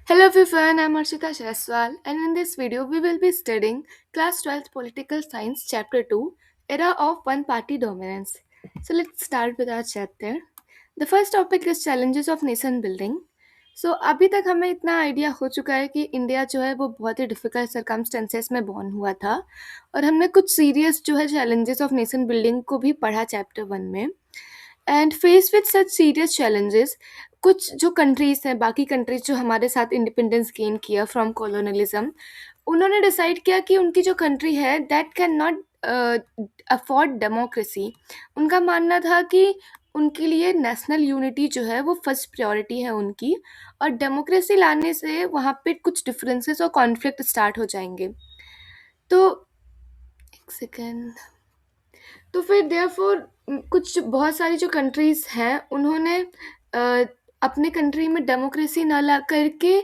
Hello everyone, I'm Arshita Shaiswal, and in this video we will be studying Class 12th Political Science Chapter 2, Era of One Party Dominance. So let's start with our chapter. The first topic is Challenges of Nation Building. सो अभी तक हमें इतना idea हो चुका है कि India जो है वो बहुत ही डिफ़िकल्ट सर्कमस्टेंसेस में बॉर्न हुआ था और हमने कुछ सीरियस जो है चैलेंजेस ऑफ नेशन बिल्डिंग को भी पढ़ा चैप्टर 1 में। And face with such serious challenges कुछ जो कंट्रीज हैं, बाकी कंट्रीज जो हमारे साथ इंडिपेंडेंस गेन किया फ्रॉम कॉलोनलिज्म, उन्होंने डिसाइड किया कि उनकी जो कंट्री है that can not afford democracy. उनका मानना था कि उनके लिए नेशनल यूनिटी जो है वो फर्स्ट प्रायोरिटी है उनकी, और डेमोक्रेसी लाने से वहाँ पे कुछ डिफरेंसेस और कॉन्फ्लिक्ट स्टार्ट हो जाएंगे। तो एक सेकेंड। तो फिर देयरफॉर कुछ बहुत सारी जो कंट्रीज़ हैं उन्होंने अपने कंट्री में डेमोक्रेसी ना ला करके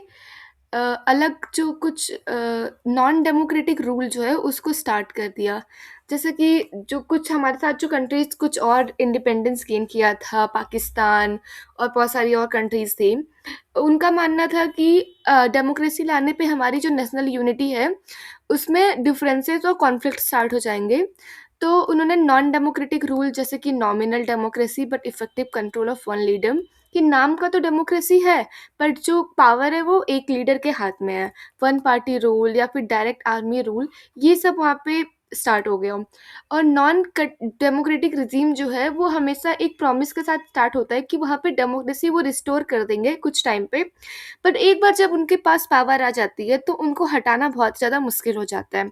अलग जो कुछ नॉन डेमोक्रेटिक रूल जो है उसको स्टार्ट कर दिया। जैसे कि जो कुछ हमारे साथ जो कंट्रीज़ कुछ और इंडिपेंडेंस गेन किया था, पाकिस्तान और बहुत सारी और कंट्रीज़ थी। उनका मानना था कि डेमोक्रेसी लाने पे हमारी जो नेशनल यूनिटी है उसमें डिफरेंसेस और कॉन्फ्लिक्ट स्टार्ट हो जाएँगे। तो उन्होंने नॉन डेमोक्रेटिक रूल जैसे कि nominal democracy but effective control of one leader, कि नाम का तो डेमोक्रेसी है बट जो पावर है वो एक लीडर के हाथ में है। वन पार्टी रूल या फिर डायरेक्ट आर्मी रूल, ये सब वहाँ पे स्टार्ट हो गया। और नॉन डेमोक्रेटिक रिजीम जो है वो हमेशा एक प्रॉमिस के साथ स्टार्ट होता है कि वहाँ पे डेमोक्रेसी वो रिस्टोर कर देंगे कुछ टाइम पे, बट एक बार जब उनके पास पावर आ जाती है तो उनको हटाना बहुत ज़्यादा मुश्किल हो जाता है।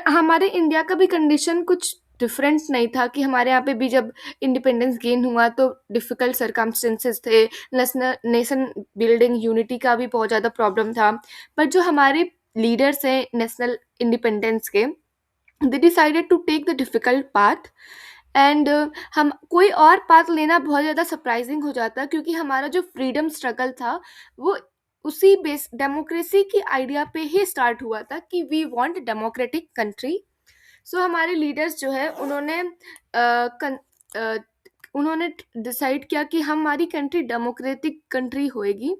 हमारे इंडिया का भी कंडीशन कुछ डिफरेंट नहीं था कि हमारे यहाँ पे भी जब इंडिपेंडेंस गेन हुआ तो डिफ़िकल्ट सर्कमस्टेंसेस थे, नेशन बिल्डिंग यूनिटी का भी बहुत ज़्यादा प्रॉब्लम था। बट जो हमारे लीडर्स हैं नेशनल इंडिपेंडेंस के, they decided to take the difficult path. And हम कोई और पाथ लेना बहुत ज़्यादा सरप्राइजिंग हो जाता, क्योंकि हमारा जो फ्रीडम स्ट्रगल था वो उसी बेस डेमोक्रेसी की आइडिया पे ही स्टार्ट हुआ था कि वी वांट डेमोक्रेटिक कंट्री। सो हमारे लीडर्स जो है अ, उन्होंने डिसाइड किया कि हमारी कंट्री डेमोक्रेटिक कंट्री होएगी।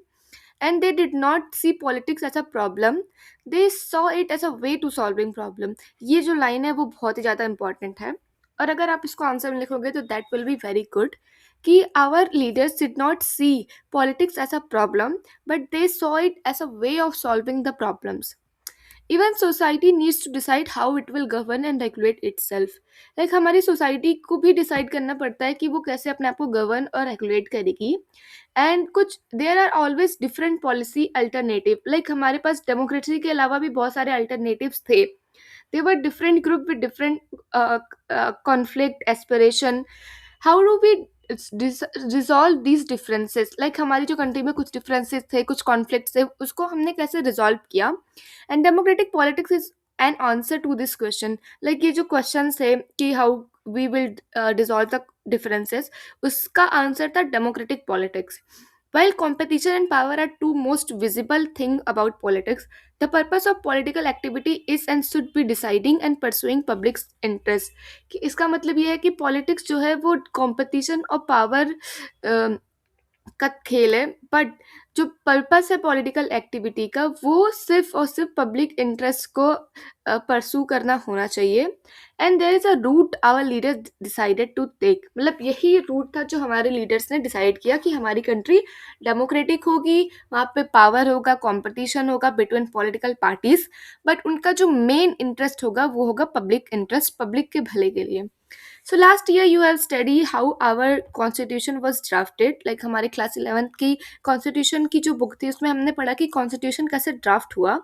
And they did not see politics as a problem, they saw it as a way to solving problem. ये जो लाइन है वो बहुत ही ज़्यादा इंपॉर्टेंट है, और अगर आप इसको आंसर में लिखोगे तो that will be very good, कि our leaders did not see politics as a problem but they saw it as a way of solving the problems. Even society needs to decide how it will govern and regulate itself. Like हमारी society को भी decide करना पड़ता है कि वो कैसे अपने आप को गवर्न और रेगुलेट करेगी। एंड कुछ there are always different policy alternative, like हमारे पास डेमोक्रेसी के अलावा भी बहुत सारे अल्टरनेटिव्स थे। They were different group with different conflict aspiration. How do we resolve these differences, like हमारी जो कंट्री में कुछ डिफरेंसेस थे, कुछ कॉन्फ्लिक्ट थे, उसको हमने कैसे रिजॉल्व किया। And democratic politics is an answer to this question. Like ये जो क्वेश्चन है कि how we will dissolve the differences, उसका आंसर था democratic politics. While competition and power are two most visible thing about politics, the purpose of political activity is and should be deciding and pursuing public interest। कि इसका मतलब ये है कि politics जो है वो कंपटीशन और पावर का खेल है, बट जो पर्पस है पॉलिटिकल एक्टिविटी का वो सिर्फ और सिर्फ पब्लिक इंटरेस्ट को परसू करना होना चाहिए। And there is a route our leaders decided to take, मतलब यही रूट था जो हमारे लीडर्स ने डिसाइड किया कि हमारी कंट्री डेमोक्रेटिक होगी, वहाँ पे पावर होगा, कंपटीशन होगा बिटवीन पॉलिटिकल पार्टीज, बट उनका जो मेन इंटरेस्ट होगा वो होगा पब्लिक इंटरेस्ट, पब्लिक के भले के लिए। So last year you have study how our constitution was drafted, like हमारे क्लास 11th की कॉन्स्टिट्यूशन की जो बुक थी उसमें हमने पढ़ा कि कॉन्स्टिट्यूशन कैसे ड्राफ्ट हुआ।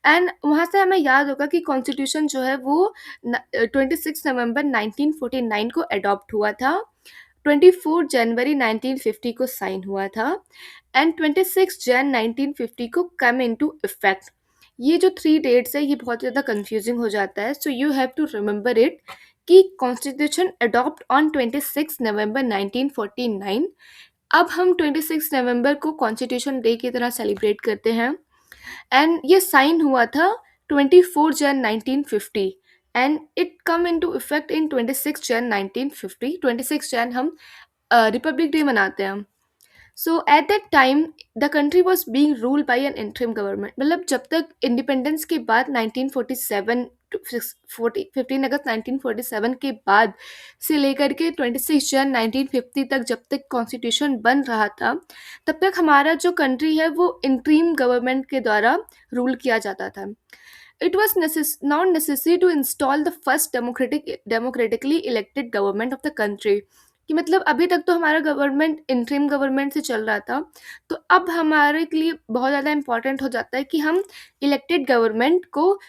एंड वहाँ से हमें याद होगा कि कॉन्स्टिट्यूशन जो है वो 26 नवंबर 1949 को अडॉप्ट हुआ था, 24 जनवरी 1950 को साइन हुआ था, एंड 26 जन 1950 को कम इनटू इफेक्ट। ये जो 3 डेट्स है ये बहुत ज़्यादा कंफ्यूजिंग हो जाता है, so you have to remember it कि कॉन्स्टिट्यूशन अडॉप्ट ऑन 26 नवंबर 1949। अब हम 26 नवंबर को कॉन्स्टिट्यूशन डे की तरह सेलिब्रेट करते हैं। एंड ये साइन हुआ था 24 जन 1950, and it come into effect in 26 जन 1950। 26 जन हम रिपब्लिक डे मनाते हैं। So at that time the country was being ruled by an interim government, मतलब जब तक इंडिपेंडेंस के बाद 1947 15 अगस्त 1947 के बाद से लेकर के 26 जन 1950 तक जब तक कॉन्स्टिट्यूशन बन रहा था, तब तक हमारा जो कंट्री है वो इंटरिम गवर्नमेंट के द्वारा रूल किया जाता था. It was not necessary to install the first democratically elected government of the country. कि मतलब अभी तक तो हमारा गवर्नमेंट इंटरिम गवर्नमेंट से चल रहा था, तो अब हमारे के लिए बहुत ज़्यादा इम्पोर्टेंट हो जाता है कि हम इलेक्टेड गवर्नमेंट को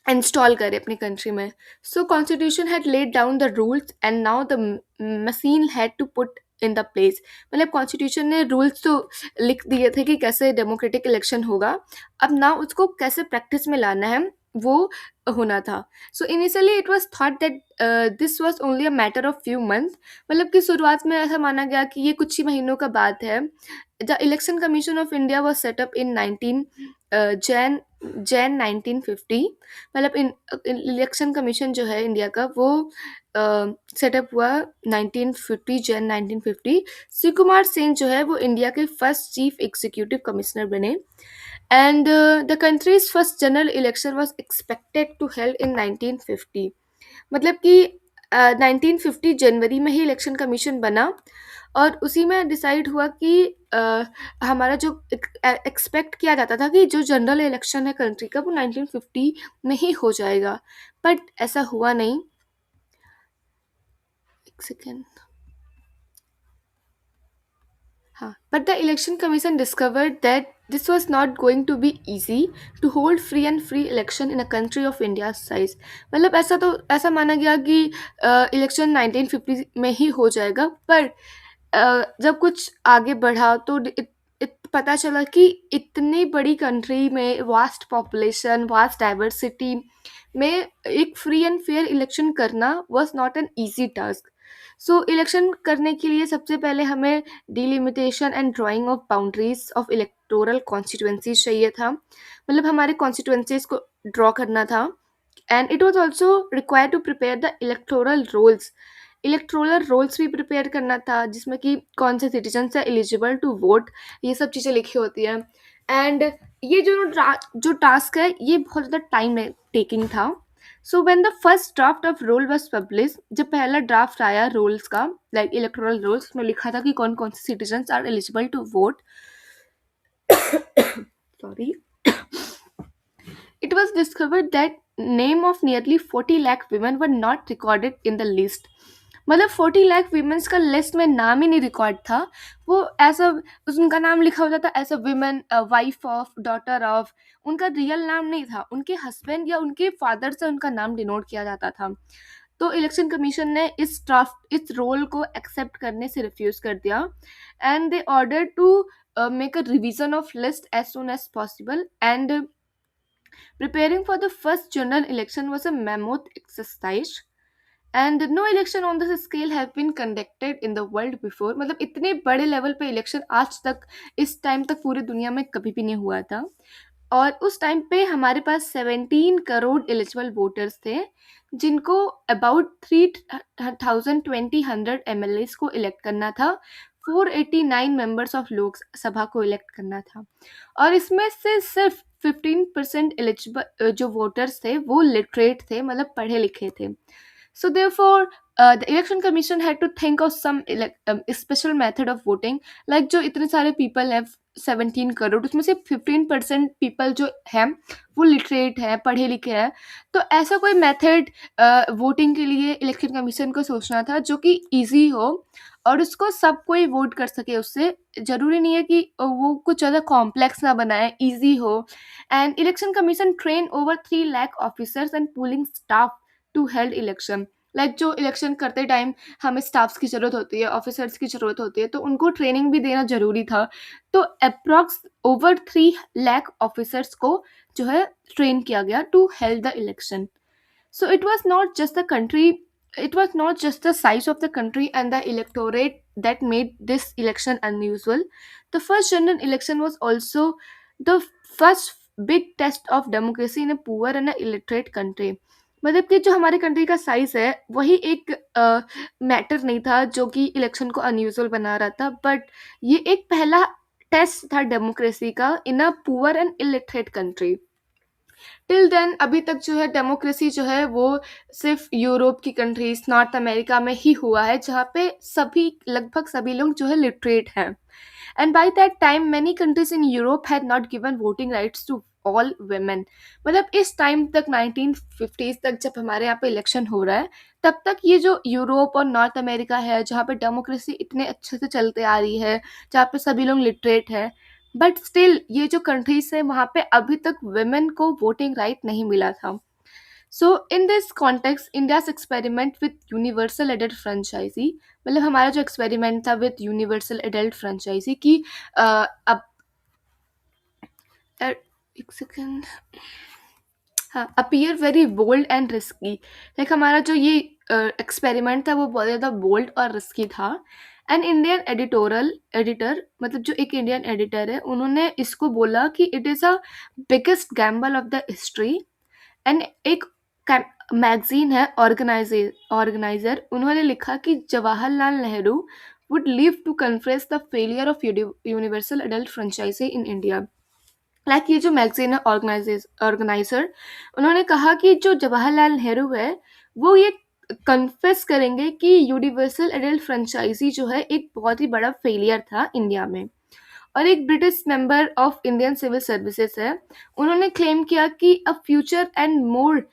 इंस्टॉल करें अपनी कंट्री में. So constitution had laid down the rules and now the machine had to put in the place. मतलब कॉन्स्टिट्यूशन ने रूल्स तो लिख दिए थे कि कैसे डेमोक्रेटिक इलेक्शन होगा, अब ना उसको कैसे प्रैक्टिस में लाना है वो होना था. So initially it was thought that this was only a matter of few month. मतलब कि शुरुआत में ऐसा माना गया कि ये कुछ ही महीनों का बात है. The election commission of India was set up in 19 Jain 1950. मतलब इलेक्शन कमीशन जो है इंडिया का वो सेटअप हुआ 1950 जैन 1950. शिव कुमार सेन जो है वो इंडिया के फर्स्ट चीफ एग्जीक्यूटिव कमिश्नर बने. And the country's first general election was expected to held in 1950. मतलब कि 1950 जनवरी में ही इलेक्शन कमीशन बना और उसी में डिसाइड हुआ कि हमारा जो एक्सपेक्ट किया जाता था कि जो जनरल इलेक्शन है कंट्री का वो 1950 में ही हो जाएगा, बट ऐसा हुआ नहीं. एक सेकेंड. हाँ, but the election commission discovered that this was not going to be easy to hold free and free election in a country of India's size. मतलब ऐसा माना गया कि इलेक्शन 1950 में ही हो जाएगा, पर जब कुछ आगे बढ़ा तो पता चला कि इतनी बड़ी कंट्री में वास्ट पॉपुलेशन, वास्ट डाइवर्सिटी में एक फ्री एंड फेयर इलेक्शन करना was not an easy task. So election करने के लिए सबसे पहले हमें delimitation and drawing of boundaries of electoral constituencies चाहिए था. मतलब हमारे कॉन्स्टिट्यूएंसीज को ड्रॉ करना था. And it was also required to prepare the electoral rolls भी प्रिपेयर करना था, जिसमें कि कौन से सिटीजन है एलिजिबल टू वोट, ये सब चीज़ें लिखी होती हैं. एंड ये जो टास्क है ये बहुत ज़्यादा टाइम टेकिंग था. So when the first draft of roll was publish, जब पहला ड्राफ्ट आया रोल्स का, लाइक इलेक्टोरल रोल्स में लिखा था कि कौन कौन से citizens are eligible to vote. Sorry. It was discovered that name of nearly 40 lakh women were not recorded in the list. मतलब 40 लाख वीमेंस का लिस्ट में नाम ही नहीं रिकॉर्ड था. वो ऐसा उनका नाम लिखा होता था as a women, wife of, daughter of. उनका रियल नाम नहीं था, उनके हस्बैंड या उनके फादर से उनका नाम डिनोट किया जाता था. तो इलेक्शन कमीशन ने इस रोल को एक्सेप्ट करने से रिफ्यूज कर दिया. And they order to make a revision of list as soon as possible. And preparing for the first general election was a mammoth exercise, and no election on this scale have been conducted in the world before. मतलब इतने बड़े level पे election आज तक इस time तक पूरी दुनिया में कभी भी नहीं हुआ था. और उस टाइम पे हमारे पास 17 करोड़ एलिजिबल वोटर्स थे, जिनको अबाउट 3,20 एम एल एस को इलेक्ट करना था, 489 मेंबर्स ऑफ लोकसभा को इलेक्ट करना था. और इसमें से सिर्फ 15% एलिजिबल जो वोटर्स थे वो लिटरेट थे, मतलब पढ़े लिखे थे. So therefore, the election commission had to think of some special method of voting. Like जो इतने सारे people हैं 17 करोड़, उसमें से 15% people जो हैं वो लिटरेट हैं, पढ़े लिखे हैं. तो ऐसा कोई मेथड वोटिंग के लिए इलेक्शन कमीशन को सोचना था जो कि ईजी हो और उसको सब कोई वोट कर सके. उससे ज़रूरी नहीं है कि वो कुछ ज़्यादा कॉम्प्लेक्स ना बनाए, ईजी हो. And election commission train over 3 lakh officers and polling staff to held election. Like जो इलेक्शन करते टाइम हमें स्टाफ्स की ज़रूरत होती है, ऑफिसर्स की ज़रूरत होती है, तो उनको ट्रेनिंग भी देना ज़रूरी था. तो अप्रॉक्स ओवर 3 लाख ऑफिसर्स को जो है ट्रेन किया गया to held the election. So it was not just the size of the country and the electorate that made this election unusual. The first general election was also the first big test of democracy in a poor and a illiterate country. मतलब कि जो हमारे country का size है, वही एक matter नहीं था जो कि इलेक्शन को अनयूजुअल बना रहा था, बट ये एक पहला टेस्ट था डेमोक्रेसी का in a poor and illiterate country. Till then अभी तक जो है डेमोक्रेसी जो है वो सिर्फ यूरोप की कंट्रीज, नॉर्थ अमेरिका में ही हुआ है, जहाँ पे सभी लगभग सभी लोग जो है लिटरेट हैं। And by that time many countries in Europe had not given voting rights to all women। मतलब इस टाइम तक 1950s तक जब हमारे यहाँ पे इलेक्शन हो रहा है, तब तक ये जो यूरोप और नॉर्थ अमेरिका है जहाँ पे डेमोक्रेसी इतने अच्छे से चलते आ रही है, जहाँ पे सभी लोग लिटरेट है, बट स्टिल ये जो कंट्रीज है वहाँ पे अभी तक women को वोटिंग राइट नहीं मिला था। So in this context India's experiment with universal adult franchise, मतलब हमारा जो एक्सपेरिमेंट था विथ यूनिवर्सल एडल्ट फ्रेंचाइजी की अब एक सेकेंड, हाँ, appear very bold and risky. Like हमारा जो ये एक्सपेरिमेंट था वो बहुत ज़्यादा बोल्ड और रिस्की था। एन इंडियन एडिटोरियल एडिटर, मतलब जो एक इंडियन एडिटर है, उन्होंने इसको बोला कि it is a biggest gamble of the history. And एक मैगजीन है ऑर्गेनाइजर, उन्होंने लिखा कि Jawaharlal Nehru would live to confess the failure of universal adult franchise in India. Like ये जो मैगजीन है ऑर्गेनाइजर, उन्होंने कहा कि जो जवाहरलाल नेहरू है वो ये कन्फेस करेंगे कि यूनिवर्सल एडल्ट फ्रेंचाइजी जो है एक बहुत ही बड़ा फेलियर था इंडिया में। और एक British member of Indian civil services है, उन्होंने क्लेम किया कि a future and more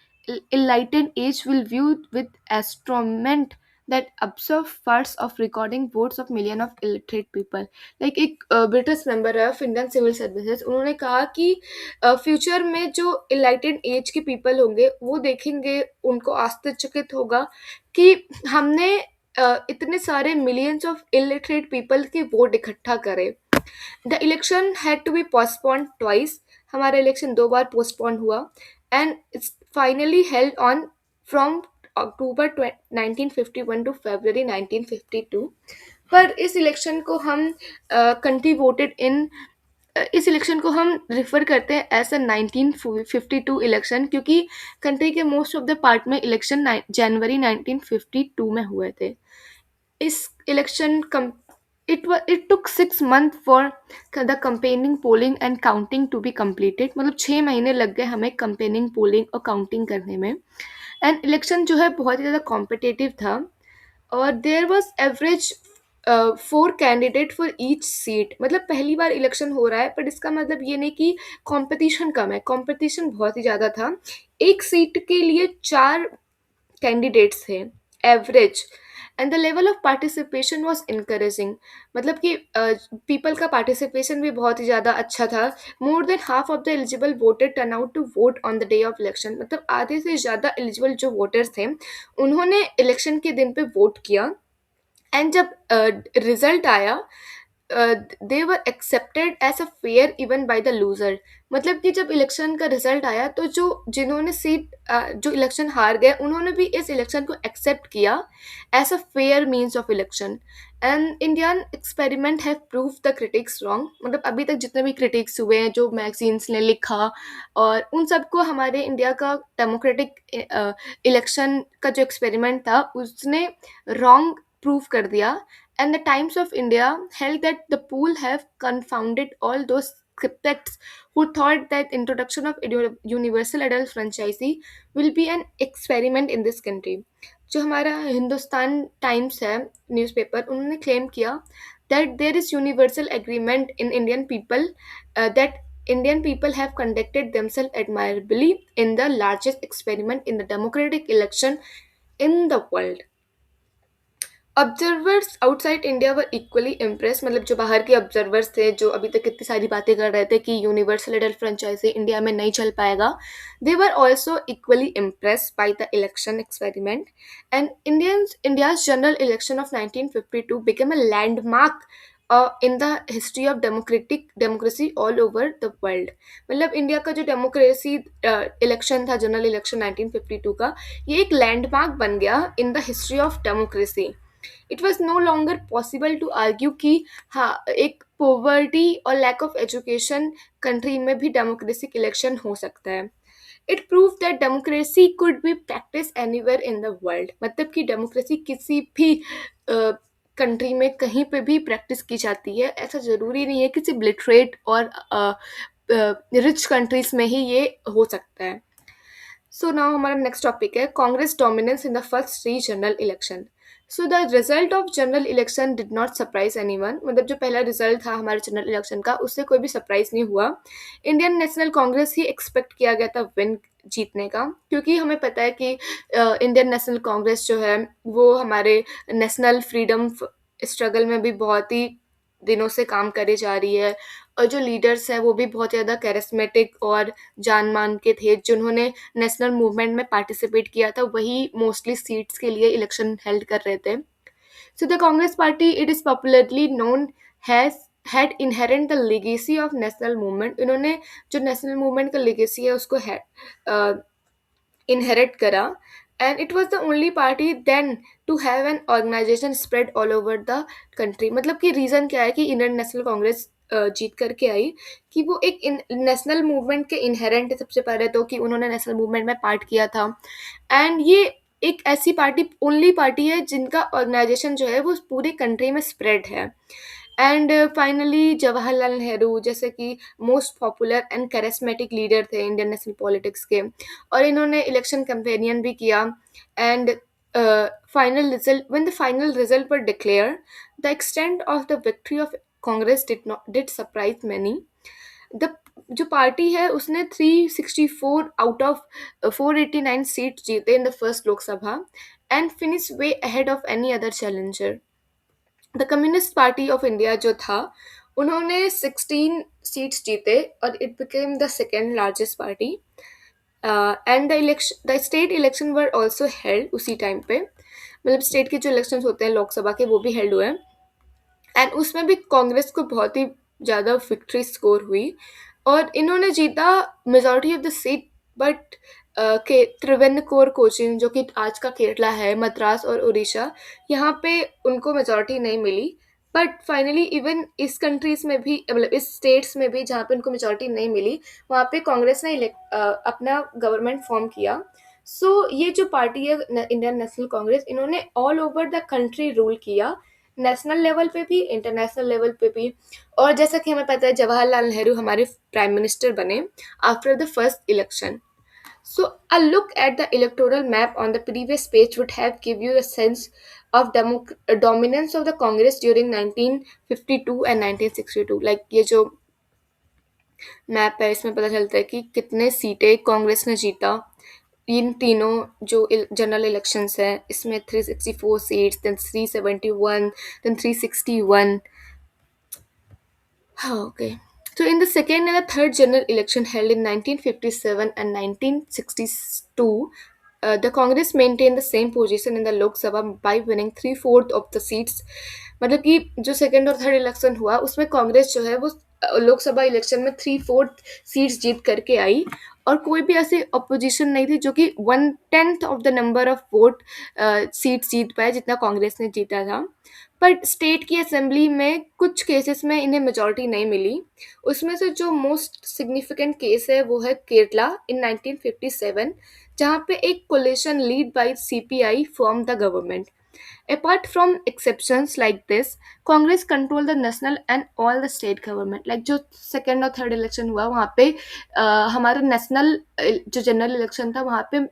enlightened age will view with astonishment that absurd farce of recording votes of million of illiterate people। Like एक British member है of Indian civil services, उन्होंने कहा कि future में जो इलाइटेड एज के पीपल होंगे वो देखेंगे, उनको आश्चर्यचकित होगा कि हमने इतने सारे मिलियंस ऑफ इलिटरेट पीपल के वोट इकट्ठा करे। The election had to be postponed twice, हमारा इलेक्शन 2 बार पोस्टपोन हुआ, and it's finally held on from October 1951 to February 1952। पर इस इलेक्शन को हम कंट्री वोटेड इन, इस इलेक्शन को हम रिफर करते हैं एज अ 1952 इलेक्शन, क्योंकि कंट्री के मोस्ट ऑफ द पार्ट में इलेक्शन जनवरी 1952 में हुए थे। इस election it took 6 months for the campaigning polling and counting to be completed। मतलब 6 महीने लग गए हमें campaigning polling और counting करने में। एंड इलेक्शन जो है बहुत ही ज़्यादा कॉम्पिटिटिव था, और there was average 4 candidate for each seat. मतलब पहली बार इलेक्शन हो रहा है, बट इसका मतलब ये नहीं कि कंपटीशन कम है, कंपटीशन बहुत ही ज़्यादा था। एक सीट के लिए 4 कैंडिडेट्स थे average, and the level of participation was encouraging. मतलब कि पीपल का पार्टिसिपेशन भी बहुत ही ज़्यादा अच्छा था। More than half of the eligible voter turn out to vote on the day of election. मतलब आधे से ज़्यादा एलिजिबल जो वोटर्स थे उन्होंने इलेक्शन के दिन पे वोट किया। एंड जब रिजल्ट आया, they were accepted as a fair even by the loser. मतलब कि जब इलेक्शन का रिजल्ट आया तो जो जिन्होंने सीट जो इलेक्शन हार गए उन्होंने भी इस इलेक्शन को एक्सेप्ट किया as a fair means of election. And Indian experiment have prove the critics wrong. मतलब अभी तक जितने भी क्रिटिक्स हुए हैं, जो मैगजीन्स ने लिखा, और उन सबको हमारे इंडिया का डेमोक्रेटिक इलेक्शन का जो एक्सपेरिमेंट था उसने रॉन्ग प्रूव कर दिया। And the Times of India held that the pool have confounded all those skeptics who thought that introduction of universal adult franchisee will be an experiment in this country। जो हमारा Hindustan times है newspaper, उन्होंने claim किया that there is universal agreement in Indian people, that Indian people have conducted themselves admirably in the largest experiment in the democratic election in the world। Observers outside India were equally impress. मतलब जो बाहर के observers थे, जो अभी तक कितनी सारी बातें कर रहे थे कि यूनिवर्सल एडल्ट फ्रेंचाइजी इंडिया में नहीं चल पाएगा, they were also equally impress by the election experiment. And India's general election of 1952 became a landmark in the history of democracy all over the world. मतलब इंडिया का जो democracy election था, general election 1952 का, ये एक landmark बन गया in the history of democracy. It was no longer possible to argue कि हाँ, एक पोवर्टी और लैक ऑफ एजुकेशन कंट्री में भी डेमोक्रेटिक इलेक्शन हो सकता है। It prove that democracy could be practice anywhere in the world, मतलब कि डेमोक्रेसी किसी भी कंट्री में कहीं पे भी प्रैक्टिस की जाती है। ऐसा ज़रूरी नहीं है कि सिर्फ लिटरेट और रिच कंट्रीज में ही ये हो सकता है। सो नाउ हमारा नेक्स्ट टॉपिक है Congress dominance in the first three general election. So the result of general election did not surprise anyone, मतलब जो पहला रिजल्ट था हमारे जनरल इलेक्शन का उससे कोई भी सरप्राइज नहीं हुआ। इंडियन नेशनल कांग्रेस ही एक्सपेक्ट किया गया था विन जीतने का, क्योंकि हमें पता है कि इंडियन नेशनल कांग्रेस जो है वो हमारे नेशनल फ्रीडम स्ट्रगल में भी बहुत ही दिनों से काम करे जा रही है, और जो लीडर्स हैं वो भी बहुत ज़्यादा कैरिस्मेटिक और जान मान के थे। जिन्होंने नेशनल मूवमेंट में पार्टिसिपेट किया था वही मोस्टली सीट्स के लिए इलेक्शन हेल्ड कर रहे थे। सो the Congress party it is popularly known has had inherent the legacy of national movement. इन्होंने जो नेशनल मूवमेंट का लेगेसी है उसको inherit करा, and it was the only party then to have an organization spread all over the country। मतलब कि reason क्या है कि इंडियन नेशनल कांग्रेस जीत करके आई, कि वो एक नेशनल मूवमेंट के इनहेरेंट है। सबसे पहले तो कि उन्होंने नेशनल मूवमेंट में पार्ट किया था, एंड ये एक ऐसी पार्टी ओनली पार्टी है जिनका ऑर्गेनाइजेशन जो है वो पूरे कंट्री में स्प्रेड है। एंड फाइनली जवाहरलाल नेहरू जैसे कि most popular and charismatic leader थे इंडियन नेशनल पॉलिटिक्स के, और इन्होंने इलेक्शन कैंपेनियन भी किया। And final result when the final result were declare, the extent of the victory of Congress did surprise many. The जो party है उसने 364 आउट ऑफ 489 सीट जीते in the first Lok Sabha, and finish way ahead of any other challenger. The communist party of India जो था उन्होंने 16 seats जीते और it became the second largest party. And the state election were also held उसी time पे, मतलब state के जो इलेक्शंस होते हैं लोकसभा के वो भी हेल्ड हुए, एंड उसमें भी कांग्रेस को बहुत ही ज़्यादा विक्ट्री स्कोर हुई और इन्होंने जीता majority of the seat. But के त्रिवेंद्रकोर कोचिन जो कि आज का केरला है, मद्रास और उड़ीसा, यहाँ पे उनको मेजॉरिटी नहीं मिली। बट फाइनली इवन इस कंट्रीज में भी, मतलब इस स्टेट्स में भी जहाँ पे उनको मेजॉरिटी नहीं मिली, वहाँ पे कांग्रेस ने अपना गवर्नमेंट फॉर्म किया। सो ये जो पार्टी है इंडियन नेशनल कांग्रेस, इन्होंने all over the country rule किया, नेशनल लेवल पे भी इंटरनेशनल लेवल पे भी। और जैसा कि हमें पता है जवाहरलाल नेहरू हमारे प्राइम मिनिस्टर बने after the first election. So a look at the electoral map on the previous page would have give you a sense of dominance of the Congress during 1952 and 1962। Like ये जो map है इसमें पता चलता है कि कितने सीटें कांग्रेस ने जीता इन तीनों जो जनरल इलेक्शंस हैं। इसमें 364 seats, then 371, then 361। Okay. So in the second and the third general election held in 1957 and 1962, the Congress maintained the same position in the Lok Sabha by winning 3/4 of the seats। मतलब कि जो second और third election हुआ उसमें कांग्रेस जो है वो Lok Sabha election में 3/4 सीट्स जीत करके आई, और कोई भी ऐसी अपोजिशन नहीं थी जो कि 1/10 of the number of vote seats जीत पाए जितना कांग्रेस ने जीता था। बट स्टेट की असेंबली में कुछ केसेस में इन्हें मेजॉरिटी नहीं मिली। उसमें से जो मोस्ट सिग्निफिकेंट केस है वो है केरला इन 1957, जहाँ पे एक coalition lead by CPI form the government. Apart from exceptions like this, Congress control the national and all the state government. Like जो सेकेंड और थर्ड इलेक्शन हुआ वहाँ पे हमारा नेशनल जो जनरल इलेक्शन था वहाँ पे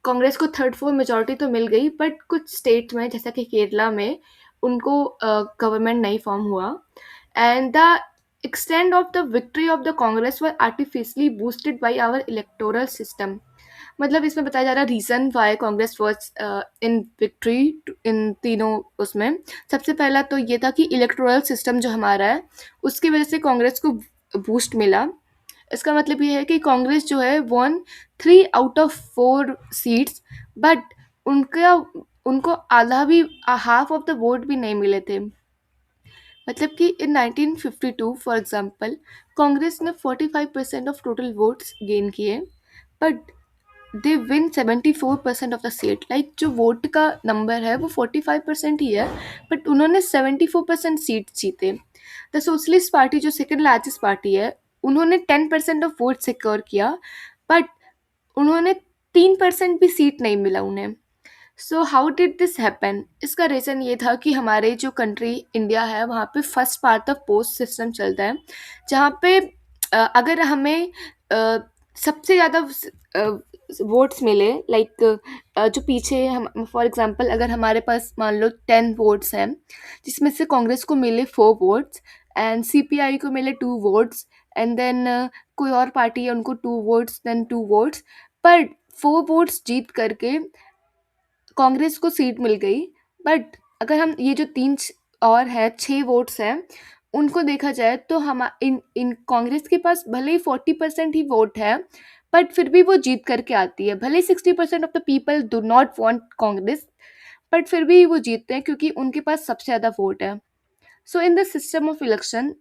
कांग्रेस को थर्ड फोर मेजॉरिटी तो मिल गई, बट कुछ स्टेट में जैसा कि केरला में उनको गवर्नमेंट नहीं फॉर्म हुआ। And the extent of the victory of the Congress were artificially boosted by our electoral system। मतलब इसमें बताया जा रहा है reason why Congress was in victory in तीनों उसमें। सबसे पहला तो ये था कि इलेक्टोरल सिस्टम जो हमारा है उसकी वजह से कांग्रेस को बूस्ट मिला। इसका मतलब ये है कि कांग्रेस जो है one 3 out of 4 seats, but उनका उनको आधा भी हाफ ऑफ द वोट भी नहीं मिले थे। मतलब कि इन 1952 फॉर एग्जांपल कांग्रेस ने 45% ऑफ टोटल वोट्स गेन किए, but they win 74% of the seat. Like जो वोट का नंबर है वो 45% ही है, बट उन्होंने 74% सीट जीते। द सोशलिस्ट पार्टी जो सेकेंड लार्जेस्ट पार्टी है उन्होंने 10% ऑफ वोट सिक्योर किया, बट उन्होंने 3% भी सीट नहीं मिला उन्हें। So how did this happen? इसका रीज़न ये था कि हमारे जो कंट्री इंडिया है वहाँ पे first part of post system चलता है, जहाँ पे अगर हमें सबसे ज़्यादा वोट्स मिले, लाइक जो पीछे हम फॉर एग्जांपल अगर हमारे पास मान लो 10 वोट्स हैं, जिसमें से कांग्रेस को मिले 4 वोट्स एंड सीपीआई को मिले 2 वोट्स, एंड देन कोई और पार्टी है उनको 2 वोट्स देन 2 वोट्स, पर 4 वोट्स जीत करके कांग्रेस को सीट मिल गई। बट अगर हम ये जो और है 6 वोट्स हैं, उनको देखा जाए तो हम इन इन कांग्रेस के पास भले ही 40% ही वोट है, बट फिर भी वो जीत करके आती है। भले ही 60% of the people do not want Congress, but फिर भी वो जीतते हैं क्योंकि उनके पास सबसे ज़्यादा वोट है। So in the system of election,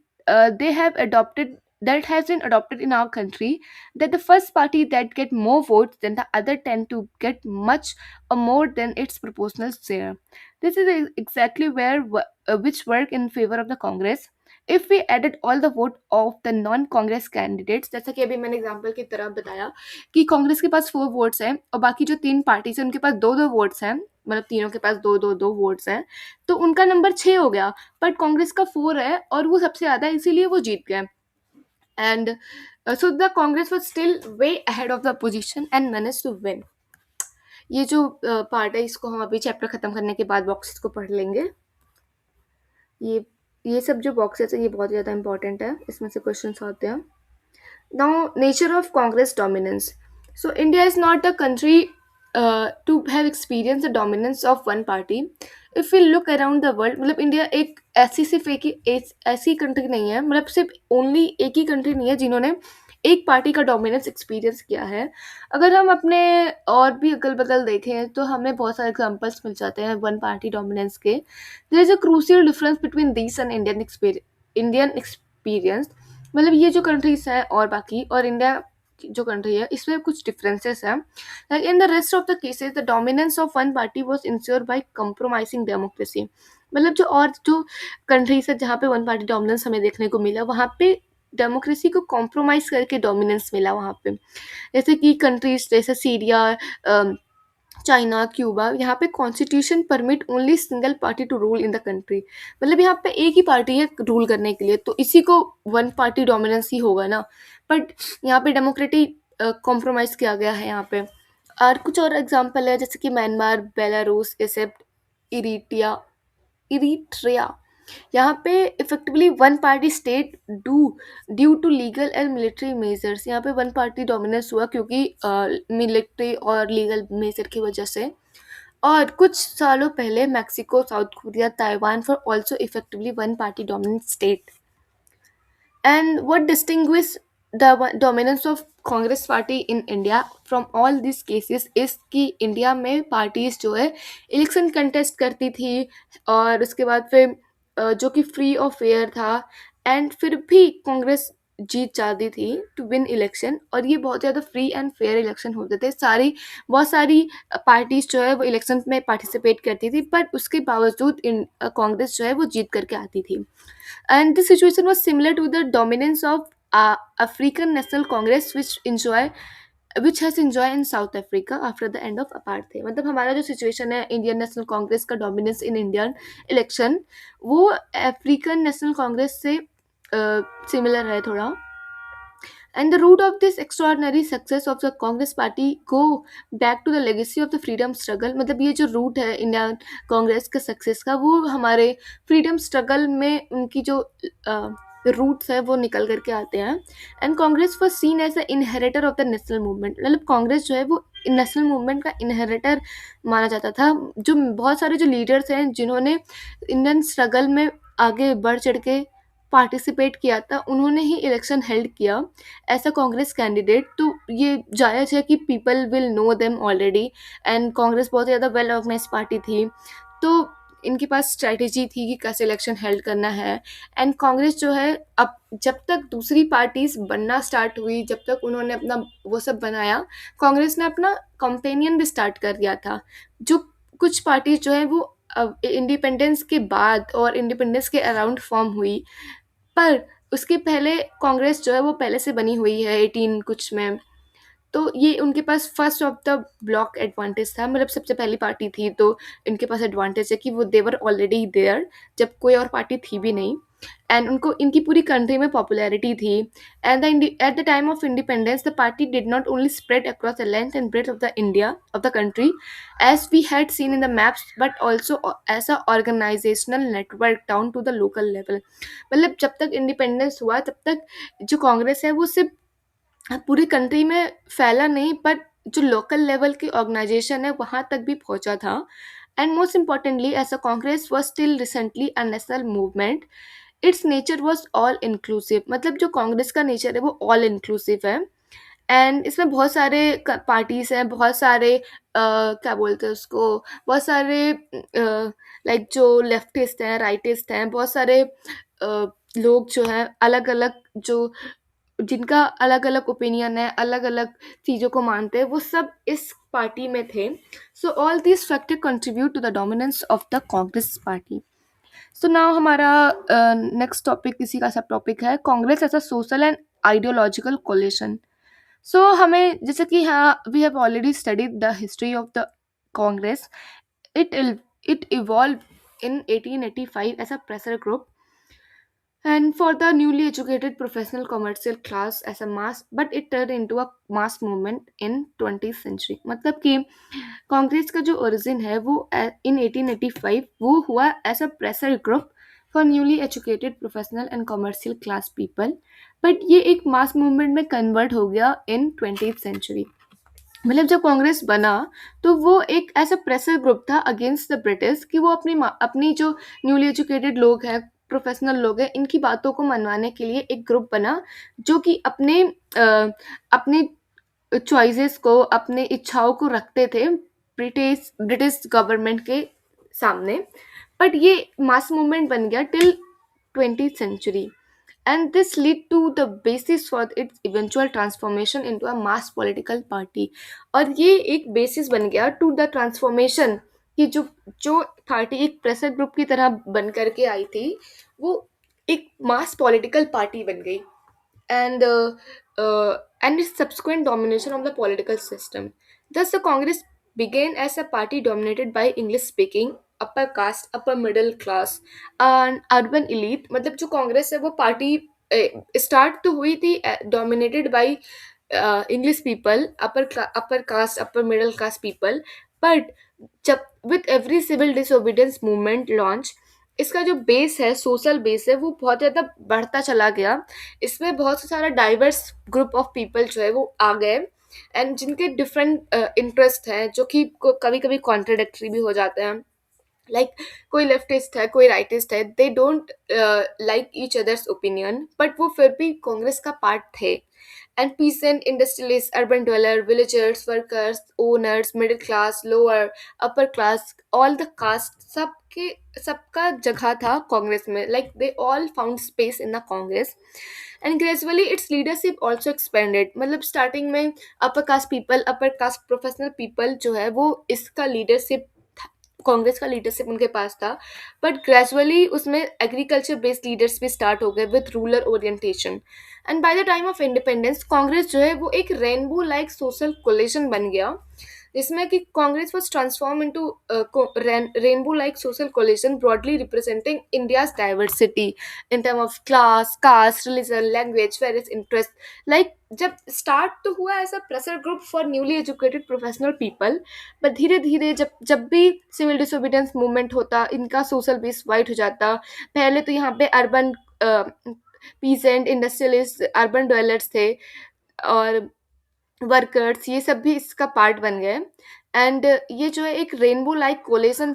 they have adopted that has been adopted in our country, that the first party that get more votes than the other tend to get much or more than its proportional share. This is exactly which work in favor of the Congress. If we added all the vote of the non-Congress candidates, जैसा कि अभी मैंने example की तरह बताया कि कांग्रेस के पास 4 votes हैं और बाकी जो 3 पार्टीज हैं उनके पास 2-2 वोट्स हैं, मतलब तीनों के पास 2-2 वोट्स हैं, तो उनका नंबर 6 हो गया। बट कांग्रेस का 4 है और वो सबसे ज़्यादा है, इसीलिए वो जीत गए। And so the Congress was still way ahead of the opposition and manage to win. ये जो पार्ट है इसको हम अभी चैप्टर ख़त्म करने के बाद बॉक्सेस को पढ़ लेंगे। ये सब जो बॉक्सेस है ये बहुत ज़्यादा इंपॉर्टेंट है, इसमें से क्वेश्चंस आते हैं। Now, nature of Congress dominance. So, India is not a country to have experienced the dominance of one party. If we look around the world, मतलब इंडिया एक ऐसी सिर्फ एक ही ऐसी कंट्री नहीं है, मतलब सिर्फ ओनली एक ही कंट्री नहीं है जिन्होंने एक पार्टी का डोमिनेंस एक्सपीरियंस किया है। अगर हम अपने और भी अगल बगल देखें तो हमें बहुत सारे एग्जांपल्स मिल जाते हैं वन पार्टी डोमिनेंस के। There is a crucial difference between this and Indian experience. मतलब ये जो कंट्रीज है और बाकी और इंडिया की जो कंट्री है इसमें कुछ डिफरेंसेस हैं। Like in the rest of the cases the dominance of one party was insured by compromising democracy. मतलब जो कंट्रीज है जहाँ पे वन पार्टी डोमिनेंस हमें देखने को मिला, वहाँ पे डेमोक्रेसी को कॉम्प्रोमाइज़ करके डोमिनेंस मिला वहाँ पे। जैसे कि कंट्रीज जैसे सीरिया, चाइना, क्यूबा, यहाँ पे constitution permit only single party to rule in the country. मतलब यहाँ पे एक ही पार्टी है रूल करने के लिए, तो इसी को वन पार्टी डोमिनेंस ही होगा ना। बट यहाँ पे डेमोक्रेटिक कॉम्प्रोमाइज़ किया गया है यहाँ पे। और कुछ और एग्जांपल है जैसे कि Myanmar, Belarus, Egypt, Eritrea Eritrea. यहाँ पे effectively one party state due to legal and military measures. यहाँ पे वन पार्टी डोमिनेंस हुआ क्योंकि मिलिट्री और लीगल मेजर की वजह से। और कुछ सालों पहले Mexico, south Korea, Taiwan for also effectively one party dominant state. And what distinguishes the dominance of Congress party in India from all this cases इस कि इंडिया में पार्टीज जो है इलेक्शन कंटेस्ट करती थी, और उसके बाद फिर जो कि फ्री और फेयर था, एंड फिर भी कांग्रेस जीत जाती थी टू विन इलेक्शन। और ये बहुत ज़्यादा फ्री एंड फेयर इलेक्शन होते थे। बहुत सारी पार्टीज जो है वो इलेक्शन में पार्टिसिपेट करती थी, बट उसके बावजूद कांग्रेस जो है वो जीत करके आती थी। And this situation was similar to the dominance of African National Congress, which has enjoyed in South Africa after the end of apartheid। मतलब हमारा जो सिचुएशन है इंडियन नेशनल कांग्रेस का डोमिनेंस इन इंडियन इलेक्शन, वो अफ्रीकन नेशनल कांग्रेस से similar है थोड़ा। And the root of this extraordinary success of the Congress party go back to the legacy of the freedom struggle। मतलब ये जो रूट है इंडियन कांग्रेस के सक्सेस का, वो हमारे फ्रीडम स्ट्रगल में उनकी जो रूट्स है वो निकल करके आते हैं। And Congress was seen as the inheritor of the national movement. मतलब कांग्रेस जो है वो नेशनल मूवमेंट का इनहेरिटर माना जाता था। जो बहुत सारे जो लीडर्स हैं जिन्होंने इंडियन स्ट्रगल में आगे बढ़ चढ़ के पार्टिसिपेट किया था, उन्होंने ही इलेक्शन हेल्ड किया ऐसा कांग्रेस कैंडिडेट। तो ये जायज़ है कि people will know them already. And Congress बहुत ज़्यादा वेल ऑर्गेनाइज पार्टी थी, तो इनके पास स्ट्रैटेजी थी कि कैसे इलेक्शन हेल्ड करना है। एंड कांग्रेस जो है अब जब तक दूसरी पार्टीज बनना स्टार्ट हुई, जब तक उन्होंने अपना वो सब बनाया, कांग्रेस ने अपना कंपेनियन भी स्टार्ट कर दिया था। जो कुछ पार्टीज जो है वो इंडिपेंडेंस के बाद और इंडिपेंडेंस के अराउंड फॉर्म हुई, पर उसके पहले कांग्रेस जो है वो पहले से बनी हुई है 18 कुछ में। तो ये उनके पास first off the block advantage था, मतलब सबसे पहली पार्टी थी, तो इनके पास एडवांटेज है कि वो देवर ऑलरेडी देयर, जब कोई और पार्टी थी भी नहीं। एंड उनको इनकी पूरी कंट्री में पॉपुलैरिटी थी। And at the time of independence the party did not only spread across the length and breadth of the India of the country as we had seen in the maps, but also as a organizational network down to the local level। मतलब जब तक independence हुआ तब तक जो कांग्रेस है वो सिर्फ पूरी कंट्री में फैला नहीं, पर जो लोकल लेवल की ऑर्गेनाइजेशन है वहाँ तक भी पहुँचा था। And most importantly as a Congress was still recently a national movement, its nature was all inclusive. मतलब जो कांग्रेस का नेचर है वो ऑल इंक्लूसिव है। एंड इसमें बहुत सारे पार्टीज हैं, बहुत सारे क्या बोलते हैं उसको, बहुत सारे लाइक जो लेफ्टिस्ट हैं, राइटिस्ट हैं, बहुत सारे लोग जो हैं अलग अलग, जो जिनका अलग अलग ओपिनियन है, अलग अलग चीज़ों को मानते हैं, वो सब इस पार्टी में थे। So all this factor contribute to the dominance of the Congress party. So now हमारा नेक्स्ट टॉपिक, इसी का सब टॉपिक है Congress as a social and ideological coalition. So हमें जैसे कि हाँ, we have already studied the history of the Congress. It it evolve in 1885 as a pressure group and for the newly educated professional commercial class as a mass, but it turned into a mass movement in 20th century। मतलब कि कांग्रेस का जो origin है वो इन 1885 वो हुआ as a pressure group for newly educated professional and commercial class people, but ये एक मास मूवमेंट में कन्वर्ट हो गया इन 20th सेंचुरी। मतलब जब कांग्रेस बना तो वो एक ऐसा प्रेशर ग्रुप था अगेंस्ट द ब्रिटिश कि वो अपनी जो न्यूली एजुकेटेड लोग हैं, प्रोफेशनल लोग हैं, इनकी बातों को मनवाने के लिए एक ग्रुप बना जो कि अपने चॉइसेस को, अपने इच्छाओं को रखते थे ब्रिटिश ब्रिटिश गवर्नमेंट के सामने। बट ये मास मूवमेंट बन गया till 20th century, and this lead to the basis for its eventual transformation into a mass political party। और ये एक बेसिस बन गया टू द ट्रांसफॉर्मेशन कि जो जो पार्टी एक प्रेशर ग्रुप की तरह बन करके आई थी वो एक मास पॉलिटिकल पार्टी बन गई। and and its subsequent domination of the political system। Thus, the Congress began as a party dominated by English-speaking, upper caste, upper middle class, and urban elite। मतलब जो कांग्रेस है वो पार्टी स्टार्ट तो हुई थी dominated by English people, upper caste, upper middle class people, but जब with every civil disobedience movement launch, इसका जो बेस है, सोशल बेस है, वो बहुत ज़्यादा बढ़ता चला गया। इसमें बहुत सारा डाइवर्स ग्रुप ऑफ पीपल जो है वो आ गए एंड जिनके डिफरेंट इंटरेस्ट हैं जो कि कभी कभी कॉन्ट्रडिक्टरी भी हो जाते हैं। लाइक कोई लेफ्टिस्ट है, कोई राइटिस्ट है, they don't like each others opinion, but वो फिर भी कांग्रेस का पार्ट थे। And peasant, industrialist, urban dweller, villagers, workers, owners, middle class, lower, upper class, all the caste, सबके सबका जगह था कांग्रेस में। Like they all found space in the Congress and gradually its leadership also expanded. मतलब स्टार्टिंग में upper caste people, upper caste professional people जो है वो इसका लीडरशिप, कांग्रेस का लीडरशिप उनके पास था, बट ग्रेजुअली उसमें एग्रीकल्चर बेस्ड लीडर्स भी स्टार्ट हो गए with rural orientation. And by the time of independence Congress जो है वो एक रेनबो लाइक सोशल कोलिशन बन गया, जिसमें कि Congress was transform into rainbow like social coalition broadly representing India's diversity in term of class, caste, religion, language, various interest. Like जब start तो हुआ as a pressure group for newly educated professional people, but धीरे धीरे जब जब भी civil disobedience movement होता, इनका सोशल बेस वाइट हो जाता। पहले तो यहाँ पे urban pheasant, industrialist, urban dwellers थे और वर्कर्स, ये सब भी इसका पार्ट बन गए। एंड ये जो है एक rainbow like coalition,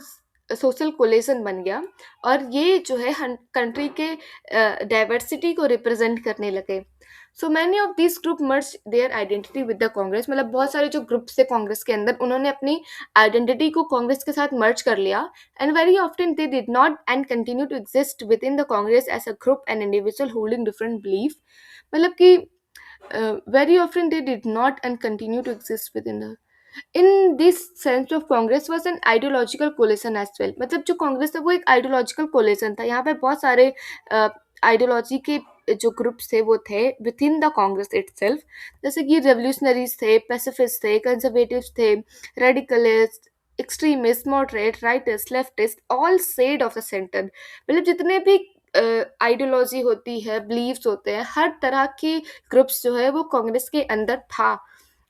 social coalition बन गया, और ये जो है कंट्री के डाइवर्सिटी को रिप्रेजेंट करने लगे। So many of this group merge their identity with the Congress. मतलब बहुत सारे जो ग्रुप्स थे कांग्रेस के अंदर, उन्होंने अपनी आइडेंटिटी को कांग्रेस के साथ मर्ज कर लिया। And very often they did not and continue to exist within the Congress as a group and individual holding different belief. मतलब कि very often they did not and continue to exist within the, in this sense of Congress was an ideological coalition as well। मतलब जो कांग्रेस था वो एक ideological collision था। यहाँ पे बहुत सारे आइडियोलॉजी के जो ग्रुप्स थे वो थे within the Congress itself. जैसे कि रेवोल्यूशनरीज थे, पैसिफिस्ट थे, कंजर्वेटिव्स थे, radicalist, extremist, moderate, rightist, leftist, all said of the centre. मतलब जितने भी आइडियोलॉजी होती है, बिलीव्स होते हैं, हर तरह के ग्रुप्स जो है वो कांग्रेस के अंदर था।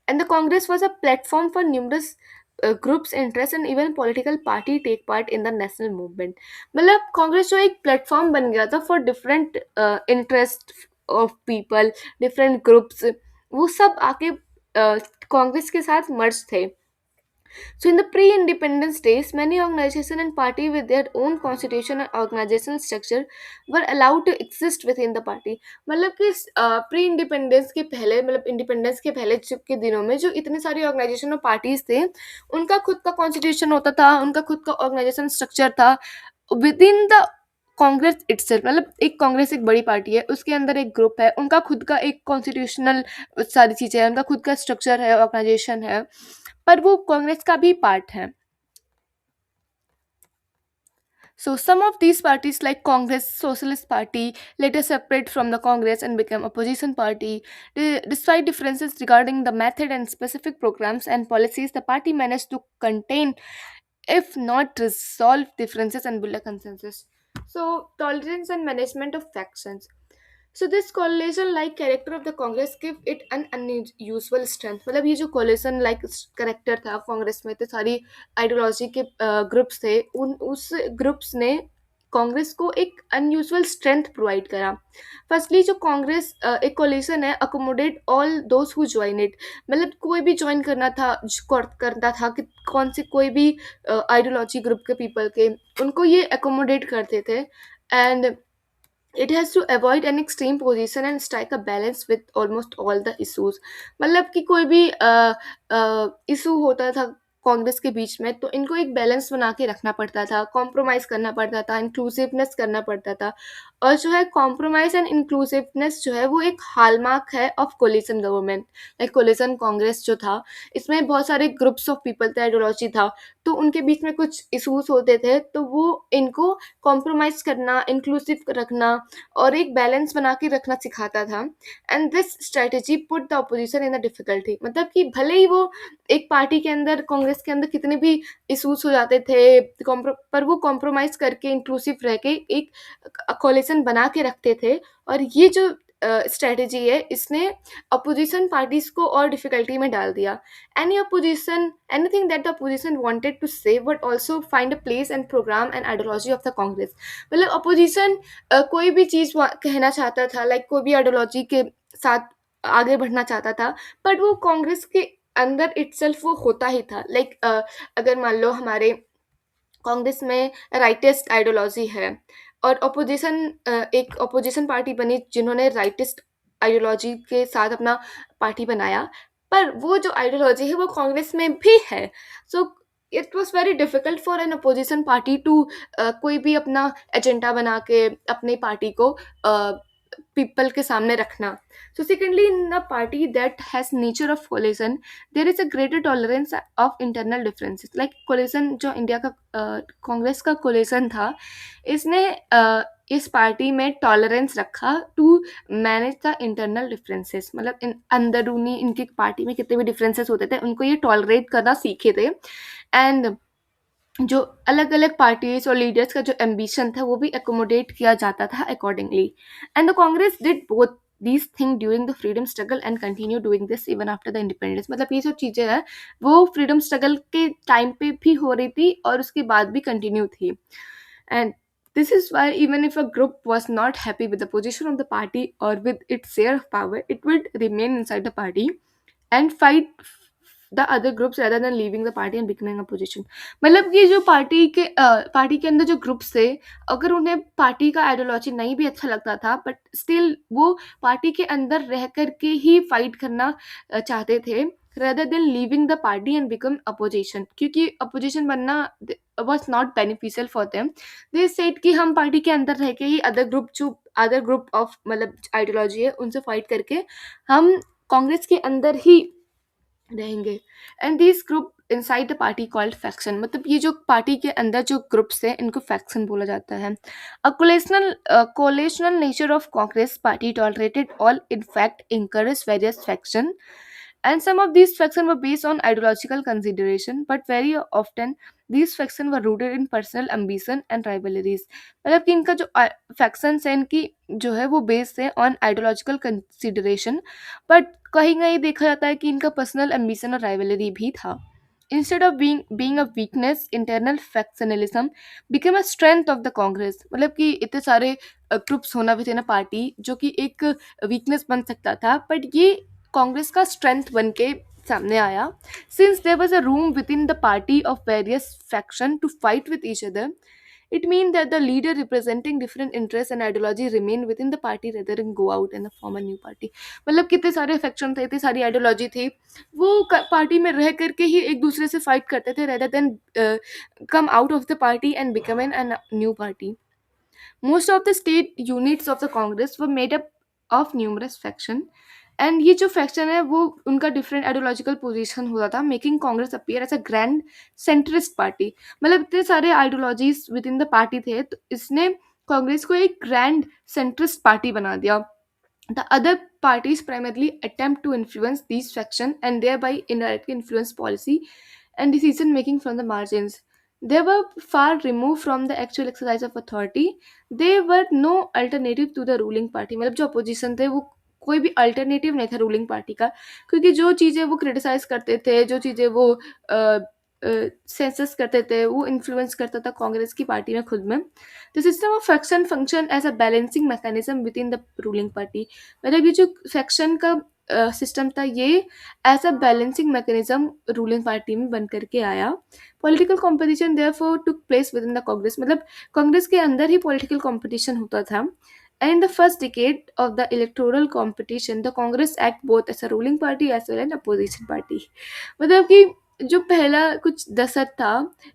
And the Congress was a platform for numerous groups interest and even political party take part in the national movement. मतलब कांग्रेस जो एक प्लेटफॉर्म बन गया था for different interest of people, different groups, वो सब आके कांग्रेस के साथ मर्ज थे। So in the pre-independence days, many organizations and party with their own constitution and organizational structure were allowed to exist within the party. मतलब कि प्री इंडिपेंडेंस के पहले, मतलब इंडिपेंडेंस के पहले के दिनों में जो इतने सारी ऑर्गेनाइजेशन और पार्टीज थे, उनका खुद का कॉन्स्टिट्यूशन होता था, उनका खुद का ऑर्गेनाइजेशन स्ट्रक्चर था within the Congress itself. मतलब एक कांग्रेस एक बड़ी पार्टी है, उसके अंदर एक ग्रुप है, उनका खुद का एक कॉन्स्टिट्यूशनल सारी चीज़ें हैं, उनका खुद का स्ट्रक्चर है, ऑर्गेनाइजेशन है, पर वो कांग्रेस का भी पार्ट है। So some of these parties like Congress, Socialist Party, later separate from the Congress and became opposition party. Despite differences regarding the method and specific programs and policies, the party managed to contain, if not resolve, differences and build a consensus. So tolerance and management of factions. So this coalition like character of the Congress give it an unusual strength। मतलब ये जो coalition like character था कांग्रेस में, तो सारी ideology के groups थे, उन उस ग्रुप्स ने कांग्रेस को एक अनयूजुअल स्ट्रेंथ प्रोवाइड करा। फर्स्टली जो कांग्रेस एक कोलिशन है, accommodate all those who join it. मतलब कोई भी ज्वाइन करना था, करता था कि कौन से कोई भी आइडियोलॉजी ग्रुप के पीपल के, उनको ये अकोमोडेट करते थे। And it has to avoid an extreme position and strike a balance with almost all the issues। मतलब कि कोई भी इशू होता था कांग्रेस के बीच में, तो इनको एक बैलेंस बना के रखना पड़ता था, कॉम्प्रोमाइज़ करना पड़ता था, इंक्लूसिवनेस करना पड़ता था। और जो है कॉम्प्रोमाइज़ एंड इंक्लूसिवनेस जो है वो एक हॉलमार्क है of coalition government. Like coalition Congress जो था, इसमें बहुत सारे ग्रुप्स ऑफ पीपल थे, आइडियोलॉजी था, तो उनके बीच में कुछ इशूज़ होते थे, तो वो इनको कॉम्प्रोमाइज़ करना, इंक्लूसिव रखना और एक बैलेंस बना के रखना सिखाता था। And this strategy put the opposition in the difficulty. मतलब कि भले ही वो एक पार्टी के अंदर, कांग्रेस के अंदर कितने भी इशूज हो जाते थे, पर वो कॉम्प्रोमाइज करके इंक्लूसिव रह के एक कोलिशन बना के रखते थे। और ये जो स्ट्रेटजी है, इसने अपोजिशन पार्टीज को और डिफिकल्टी में डाल दिया। Any opposition, anything that the opposition wanted to say would also find a place and programme and ideology of the Congress. मतलब अपोजिशन कोई भी चीज़ कहना चाहता था, लाइक कोई भी आइडियोलॉजी के साथ आगे बढ़ना चाहता था, बट वो कांग्रेस के अंदर इटसेल्फ वो होता ही था। लाइक अगर मान लो हमारे कांग्रेस में राइटिस्ट आइडियोलॉजी है और अपोजिशन एक अपोजिशन पार्टी बनी जिन्होंने राइटिस्ट आइडियोलॉजी के साथ अपना पार्टी बनाया, पर वो जो आइडियोलॉजी है वो कांग्रेस में भी है। So it was very difficult for an opposition party to कोई भी अपना एजेंडा बना के अपनी पार्टी को पीपल के सामने रखना। So secondly, in the party that has nature of coalition there is a greater tolerance of internal differences. Like coalition जो इंडिया का कांग्रेस का कोलिशन था, इसने इस पार्टी में टॉलरेंस रखा to manage the internal differences. मतलब अंदरूनी इनकी पार्टी में कितने भी डिफरेंसेस होते थे, उनको ये टॉलरेट करना सीखे थे। एंड जो अलग अलग पार्टीज और लीडर्स का जो एम्बिशन था वो भी एकोमोडेट किया जाता था accordingly. And the Congress did both these thing during the freedom struggle and continue doing this even after the independence। मतलब ये जो चीज़ें हैं वो फ्रीडम स्ट्रगल के टाइम पे भी हो रही थी और उसके बाद भी कंटिन्यू थी। And this is why even if a group was not happy with the position of the party or with its share of power, it would remain inside the party and fight the other groups rather than leaving the party and becoming a position। मतलब ये जो party के अंदर जो groups थे, अगर उन्हें party का आइडियोलॉजी नहीं भी अच्छा लगता था, बट स्टिल वो पार्टी के अंदर रह कर के ही फाइट करना चाहते थे rather than leaving the party and become opposition। क्योंकि अपोजिशन बनना was not beneficial for them। they said कि हम पार्टी के अंदर रह के ही अदर ग्रुप ऑफ मतलब आइडियोलॉजी है उनसे फाइट करके हम कांग्रेस के अंदर ही रहेंगे। And this group inside the party called faction. मतलब ये जो पार्टी के अंदर जो ग्रुप्स हैं इनको फैक्शन बोला जाता है. A coalitional nature of Congress party tolerated all, in fact encouraged various faction, and some of these factions were based on ideological consideration, but very often these factions were rooted in personal ambition and rivalries. मतलब कि इनका जो factions है इनकी जो है वो based है ऑन आइडियोलॉजिकल कंसिडरेशन, बट कहीं कहीं देखा जाता है कि इनका पर्सनल एम्बिशन और राइवलरी भी था. Instead of being a weakness, internal factionalism became a strength of the Congress. मतलब कि इतने सारे ग्रुप्स होना भी थे ना पार्टी, जो कि एक वीकनेस बन सकता था, बट ये कांग्रेस का स्ट्रेंथ बन के सामने आया. Since there was a room within the party of various faction to fight with each other, it means that the leader representing different interests and ideology remain within the party rather than go out and form a new party. मतलब कितने सारे faction थे, इतनी सारी ideology थी, वो party में रह करके ही एक दूसरे से फाइट करते थे rather than come out of the party and become an new party. Most of the state units of the Congress were made up of numerous factions, and ये जो फैक्शन है वो उनका डिफरेंट आइडियोलॉजिकल पोजीशन होता था, making Congress appear as a grand centrist party. मतलब इतने सारे ideologies within the party थे, तो इसने कांग्रेस को एक ग्रैंड सेंट्रिस्ट पार्टी बना दिया. The other parties primarily attempt to influence these factions and thereby indirectly influence policy and decision making from the margins. They were far removed from the actual exercise of authority. They were no alternative to the ruling party. मतलब जो opposition थे वो कोई भी alternative नहीं था ruling party का, क्योंकि जो चीज़ें वो क्रिटिसाइज करते थे, जो चीज़ें वो सेंसस करते थे, वो इन्फ्लुएंस करता था कांग्रेस की पार्टी में खुद में. The system of faction function as a balancing mechanism within the ruling party. मतलब ये जो फैक्शन का सिस्टम था ये as a balancing mechanism ruling party में बन करके आया. Political competition therefore took place within the Congress. मतलब कांग्रेस के अंदर ही पॉलिटिकल कॉम्पिटिशन होता था. And in the first decade of the electoral competition, the Congress act both as a ruling party as well as an opposition party. मतलब कि जो पहला कुछ दशक था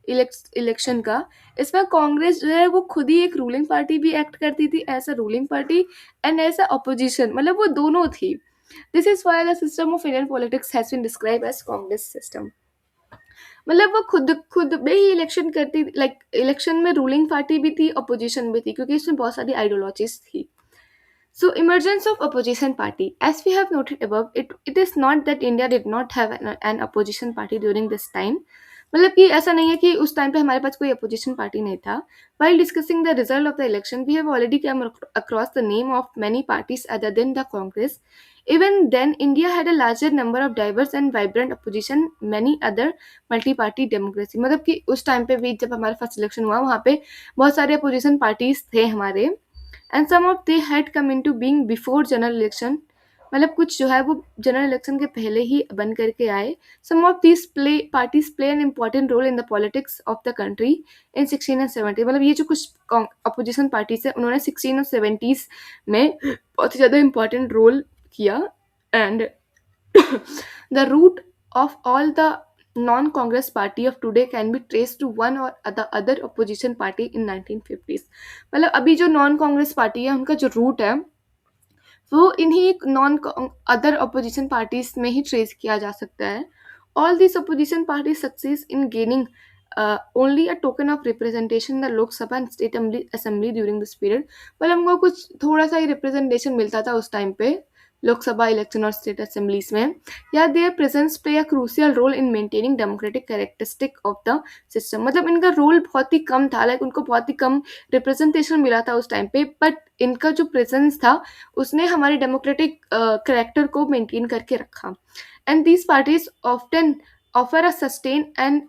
इलेक्शन का, इसमें कांग्रेस जो है वो खुद ही एक रूलिंग पार्टी भी एक्ट करती थी as a ruling party and as a opposition. मतलब वो दोनों थी. This is why the system of Indian politics has been describe as Congress system. मतलब वो खुद खुद में ही इलेक्शन करती, लाइक इलेक्शन में रूलिंग पार्टी भी थी, अपोजिशन भी थी, क्योंकि इसमें बहुत सारी आइडियोलॉजीज थी. So, emergence of opposition party. As we have noted above, it is not that India did not have an opposition party during this time. मतलब कि ऐसा नहीं है कि उस टाइम पे हमारे पास कोई अपोजिशन पार्टी नहीं था. While discussing the result of the election, we have already come across the name of many parties other than the Congress. Even then, India had a larger number of diverse and vibrant opposition, many other multi-party democracy. मतलब कि उस time पे भी जब हमारे first election हुआ वहाँ पे बहुत सारे अपोजिशन पार्टीज थे हमारे, and some of they had come into being before general election. मतलब कुछ जो है वो जनरल इलेक्शन के पहले ही बन करके आए. Some of these parties play an important role in the politics of the country in 16 और 17. मतलब ये जो कुछ अपोजिशन पार्टीज है उन्होंने 16 और 17 में बहुत ही ज़्यादा इम्पॉर्टेंट रोल किया. And the root of all the non-Congress party of today can be traced to one or the other opposition party in 1950s. मतलब अभी जो नॉन कांग्रेस पार्टी है उनका जो रूट है वो इन्हीं नॉन अदर अपोजिशन पार्टीज में ही ट्रेस किया जा सकता है. All this opposition party success in gaining only a token of representation the Lok Sabha and state assembly during this period. मतलब उनको कुछ थोड़ा सा ही रिप्रेजेंटेशन मिलता था उस टाइम पे लोकसभा इलेक्शन और स्टेट असेंबलीज में. या their presence play a crucial role in maintaining democratic characteristic of the system. मतलब इनका रोल बहुत ही कम था, लाइक उनको बहुत ही कम रिप्रेजेंटेशन मिला था उस टाइम पे, बट इनका जो प्रेजेंस था उसने हमारे डेमोक्रेटिक करेक्टर को मेंटेन करके रखा. And these parties often offer a sustain and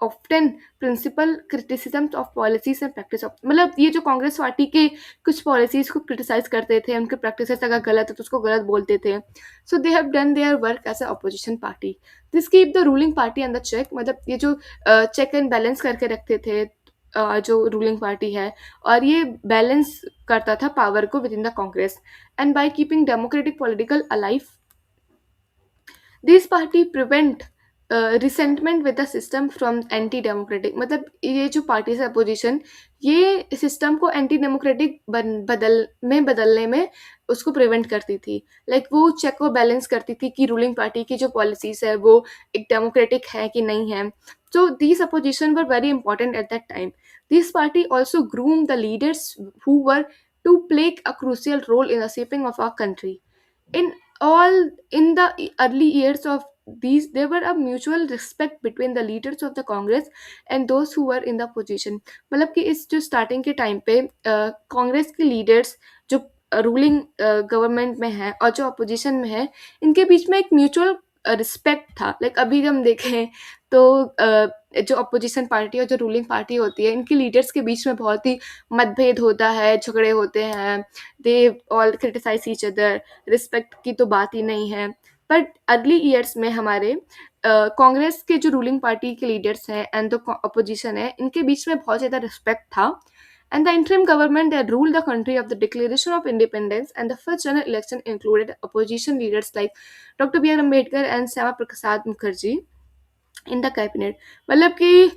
often principle criticism of policies and practice of. मतलब ये जो कांग्रेस पार्टी के कुछ पॉलिसीज को क्रिटिसाइज करते थे, उनके प्रैक्टिस अगर गलत है तो उसको गलत बोलते थे. So they have done their work as a opposition party. This keep the ruling party under check. मतलब ये जो चेक एंड बैलेंस करके रखते थे जो रूलिंग पार्टी है, और ये बैलेंस करता था पावर को with in the Congress. And by keeping democratic political alive, this party prevent resentment with the system from anti democratic, मतलब ये जो पार्टी है अपोजिशन, ये सिस्टम को एंटी डेमोक्रेटिक बदलने में उसको प्रिवेंट करती थी। लाइक वो चेक व बैलेंस करती थी कि रूलिंग पार्टी की जो पॉलिसीज है वो एक डेमोक्रेटिक है कि नहीं है। So these opposition were very important at that time. This party also groomed the leaders who were to play a crucial role in the shaping of our country. In all, in the early years of these, there were a mutual respect between the leaders of the Congress and those who were in the opposition. मतलब कि इस जो starting के time पे कांग्रेस के leaders जो ruling government में है और जो अपोजिशन में है, इनके बीच में एक म्यूचुअल रिस्पेक्ट था। लाइक अभी हम देखें तो जो अपोजिशन पार्टी और जो रूलिंग पार्टी होती है, इनके लीडर्स के बीच में बहुत ही मतभेद होता है, झगड़े होते हैं, they all criticise each other, respect की तो बात ही नहीं है। बट अर्ली ईयर्स में हमारे कांग्रेस के जो रूलिंग पार्टी के लीडर्स हैं एंड जो अपोजिशन है, इनके बीच में बहुत ज़्यादा रिस्पेक्ट था। And the interim government that ruled the country of the declaration of independence and the first general election included opposition leaders like Dr. B.R. Ambedkar and Syama Prasad Mukherjee in the cabinet. मतलब कि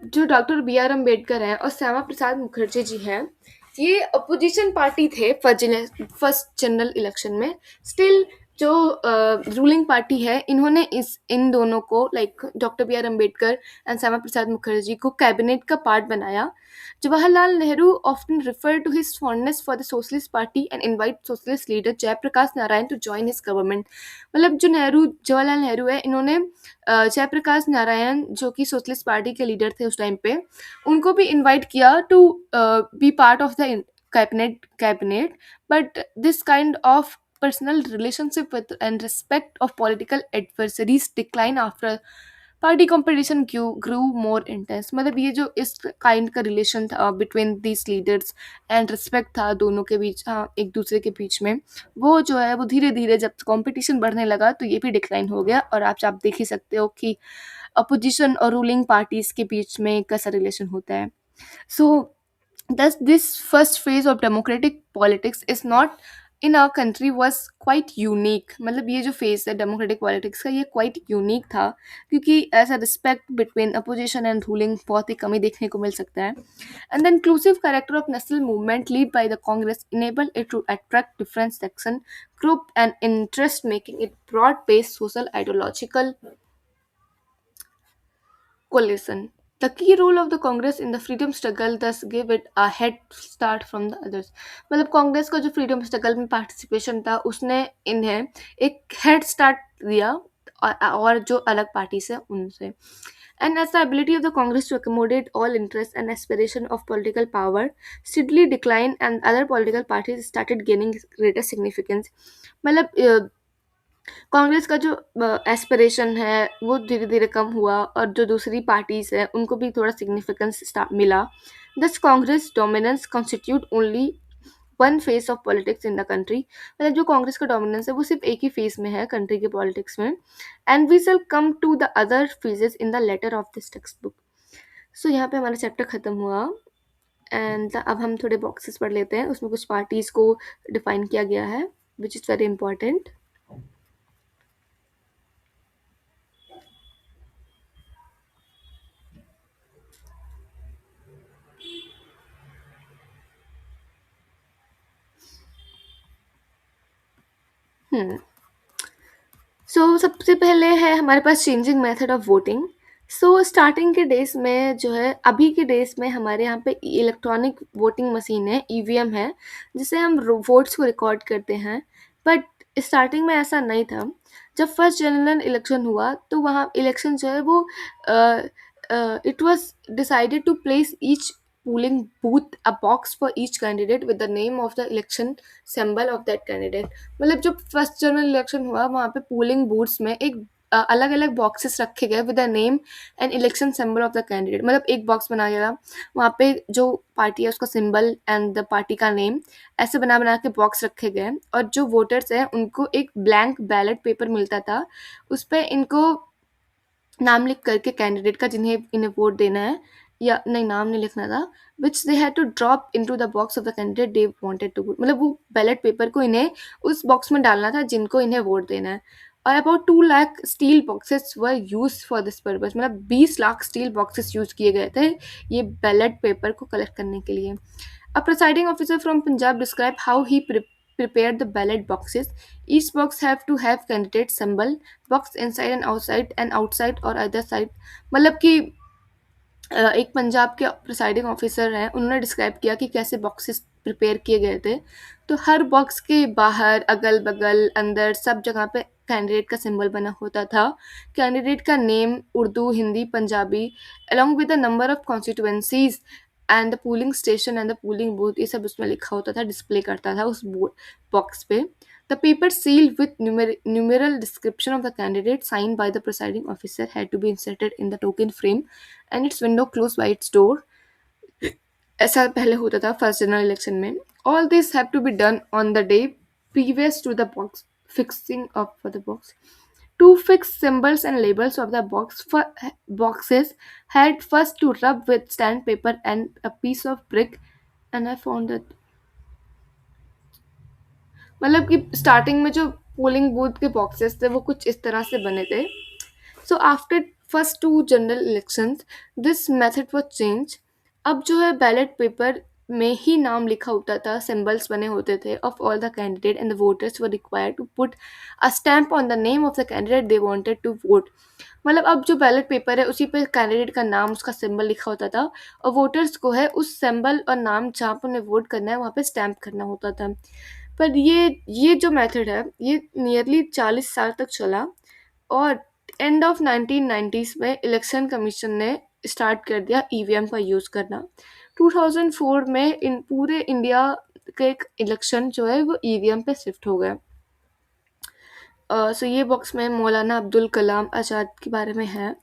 जो doctor B R Ambedkar हैं और श्यामा प्रसाद मुखर्जी जी हैं, ये opposition party थे first general election में। Still जो रूलिंग पार्टी है, इन्होंने इन दोनों को, like doctor B R Ambedkar and Shyama Prasad Mukherjee को, कैबिनेट का पार्ट बनाया। Jawaharlal Nehru often refer to his fondness for the socialist party and invite socialist leader Jayaprakash Narayan to join his government. मतलब जो जवाहरलाल नेहरू है, इन्होंने जयप्रकाश नारायण जो कि सोशलिस्ट पार्टी के लीडर थे उस टाइम पे, उनको भी इनवाइट किया to be part of the cabinet. But this kind of personal relationship with and respect of political adversaries decline after party competition grew more intense। मतलब ये जो इस काइंड का रिलेशन था between these leaders and respect था दोनों के बीच, हाँ, एक दूसरे के बीच में, वो जो है वो धीरे धीरे जब कंपटीशन बढ़ने लगा तो ये भी डिक्लाइन हो गया। और आप देख ही सकते हो कि अपोजिशन और रूलिंग पार्टीज के बीच में कैसा रिलेशन होता है। सो thus this first phase of democratic politics is not in our country was quite unique। मतलब ये जो फेज है डेमोक्रेटिक पॉलिटिक्स का, ये क्वाइट यूनिक था, क्योंकि ऐसा respect between opposition and ruling बहुत ही कम ही देखने को मिल सकता है। And the inclusive character of national movement lead by the Congress enable it to attract different section group and interest, making it broad based social ideological coalition। The key role of the Congress in the freedom struggle thus gave it a head start from the others। मतलब कांग्रेस का जो freedom struggle में participation था, उसने इन्हें एक head start दिया और जो अलग पार्टीज है उनसे। And as the ability of the Congress to accommodate all interests and aspiration of political power steadily declined and other political parties started gaining greater significance। मतलब कांग्रेस का जो एस्पिरेशन है वो धीरे धीरे कम हुआ और जो दूसरी पार्टीज है उनको भी थोड़ा सिग्निफिकेंस मिला। दस Congress dominance constitute only one face of politics in the country. मतलब जो कांग्रेस का डोमिनेंस है वो सिर्फ एक ही फेस में है कंट्री के पॉलिटिक्स में। And we shall come to the other phases in the later of this textbook. सो यहाँ पे हमारा चैप्टर खत्म हुआ। एंड अब हम थोड़े बॉक्सेस पढ़ लेते हैं, उसमें कुछ पार्टीज को डिफाइन किया गया है which is very important. So सबसे पहले है हमारे पास changing method of voting. So starting के डेज में जो है, अभी के डेज में हमारे यहाँ पे इलेक्ट्रॉनिक वोटिंग मशीन है, ईवीएम है, जिससे हम वोट्स को रिकॉर्ड करते हैं। बट स्टार्टिंग में ऐसा नहीं था। जब फर्स्ट जनरल इलेक्शन हुआ तो वहाँ इलेक्शन जो है वो it was decided to place each polling booth a box for each candidate with the name of the election symbol of that candidate। मतलब जब फर्स्ट जनरल इलेक्शन हुआ वहाँ पे पोलिंग बूथ्स में एक अलग अलग बॉक्सेस रखे गए with the name and election symbol of the candidate. मतलब एक बॉक्स बनाया गया, वहाँ पे जो पार्टी है उसका सिंबल एंड द पार्टी का नेम, ऐसे बना बना के बॉक्स रखे गए। और जो वोटर्स हैं उनको एक ब्लैंक बैलेट पेपर मिलता था, उस पर इनको नाम लिख करके कैंडिडेट का जिन्हें इन्हें वोट देना है, या नहीं नाम नहीं लिखना था, which they had to drop into the box of the candidate they wanted to vote. मतलब वो बैलेट पेपर को इन्हें उस बॉक्स में डालना था जिनको इन्हें वोट देना है। और about 2 lakh steel boxes were use for this purpose, मतलब 20 लाख स्टील बॉक्सेस यूज किए गए थे ये बैलेट पेपर को कलेक्ट करने के लिए. A presiding officer from Punjab described how he prepared the ballot boxes. Each box have to have candidate symbol, box inside and outside or either side. मतलब कि एक पंजाब के प्रिसाइडिंग ऑफिसर हैं, उन्होंने डिस्क्राइब किया कि कैसे बॉक्सेस प्रिपेयर किए गए थे. तो हर बॉक्स के बाहर, अगल-बगल, अंदर सब जगह पे कैंडिडेट का सिंबल बना होता था. कैंडिडेट का name Urdu, Hindi, Punjabi along with the number of constituencies and the polling station and the polling booth, ये सब उसमें लिखा होता था, डिस्प्ले करता था उस बॉक्स पे. The paper sealed with numeral description of the candidate signed by the presiding officer had to be inserted in the token frame and its window closed by its door. ऐसा पहले होता था first general election में. All this have to be done on the day previous to the box fixing up for the box. To fix symbols and labels of the boxes had first to rub with sandpaper and a piece of brick, and I found that मतलब कि starting में जो polling booth के boxes थे वो कुछ इस तरह से बने थे. So after first two general elections this method was change. अब जो है बैलेट पेपर में ही नाम लिखा होता था, सिंबल्स बने होते थे of all the candidate and the voters were required to put a stamp on the name of the candidate they wanted to vote. मतलब अब जो बैलेट पेपर है उसी पे कैंडिडेट का नाम, उसका सिंबल लिखा होता था, और वोटर्स को है उस सिंबल और नाम जहाँ पर उन्हें वोट करना है वहाँ पे स्टैम्प करना होता था. पर ये जो मेथड है ये नियरली 40 साल तक चला, और एंड ऑफ 1990s में इलेक्शन कमीशन ने स्टार्ट कर दिया ईवीएम का यूज़ करना. 2004 में इन पूरे इंडिया का एक इलेक्शन जो है वो ईवीएम पे शिफ्ट हो गया. सो ये बॉक्स में मौलाना अब्दुल कलाम आज़ाद के बारे में है.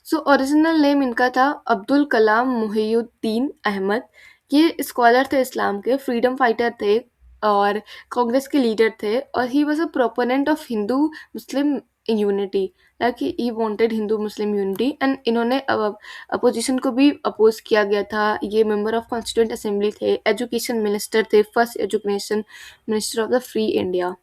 सो ओरिजिनल नेम इनका था अब्दुल कलाम मुहियुद्दीन अहमद. ये स्कॉलर थे इस्लाम के, फ्रीडम फाइटर थे और कांग्रेस के लीडर थे, और ही was a proponent of Hindu Muslim unity, like he wanted Hindu Muslim unity. And इन्होंने अपोजिशन को भी अपोज किया गया था. ये मेंबर ऑफ कॉन्स्टिट्यूंट असेंबली थे, एजुकेशन मिनिस्टर थे, first education minister of the free India.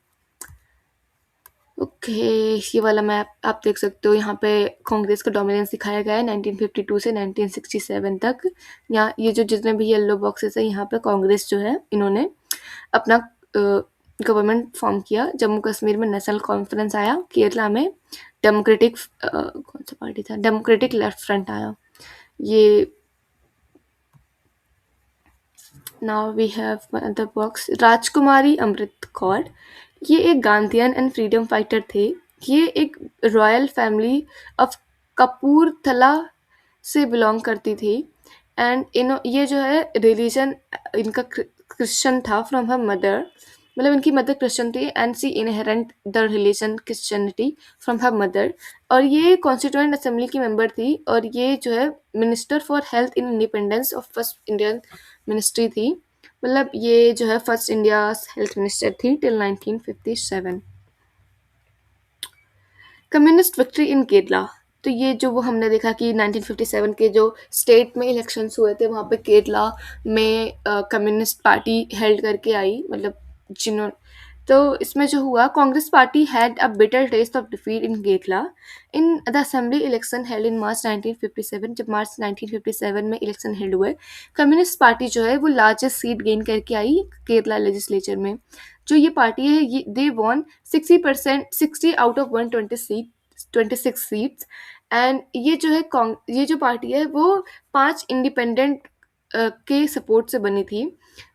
Okay, ये वाला मैप आप देख सकते हो, यहाँ पे कांग्रेस का डोमिनेंस दिखाया गया है 1952 से 1967 तक. यहाँ ये जो जितने भी येलो बॉक्सेस है, यहाँ पे कांग्रेस जो है इन्होंने अपना गवर्नमेंट फॉर्म किया. जम्मू कश्मीर में नेशनल कॉन्फ्रेंस आया, केरला में डेमोक्रेटिक कौन सा पार्टी था, डेमोक्रेटिक लेफ्ट फ्रंट आया. ये now we have another box, Rajkumari Amrit Kaur. ये एक गांधीयन एंड फ्रीडम फाइटर थे. ये एक रॉयल फैमिली ऑफ कपूरथला से बिलोंग करती थी. एंड ये जो है रिलीजन इनका क्रिश्चियन था फ्रॉम हर मदर, मतलब इनकी मदर क्रिश्चियन थी and she inherent the religion Christianity from her mother. और ये कॉन्स्टिट्यूएंट असेंबली की मेंबर थी, और ये जो है minister for health in independence of first Indian ministry थी. मतलब ये जो है फर्स्ट इंडिया हेल्थ मिनिस्टर थी till 1957. Communist victory in Kerala. तो ये जो वो हमने देखा कि 1957 के जो स्टेट में इलेक्शंस हुए थे वहाँ पे केरला में कम्युनिस्ट पार्टी हेल्ड करके आई, मतलब जिन्हों तो इसमें जो हुआ, Congress party had a bitter taste of defeat in Kerala in the assembly election held in March 1957. जब मार्च 1957 में इलेक्शन हेल्ड हुए, कम्युनिस्ट पार्टी जो है वो लार्जेस्ट सीट गेन करके आई केरला लेजिस्लेचर में. जो ये पार्टी है ये they won 60%, 60 out of 126 seats. And ये जो है ये जो पार्टी है वो 5 इंडिपेंडेंट के सपोर्ट से बनी थी.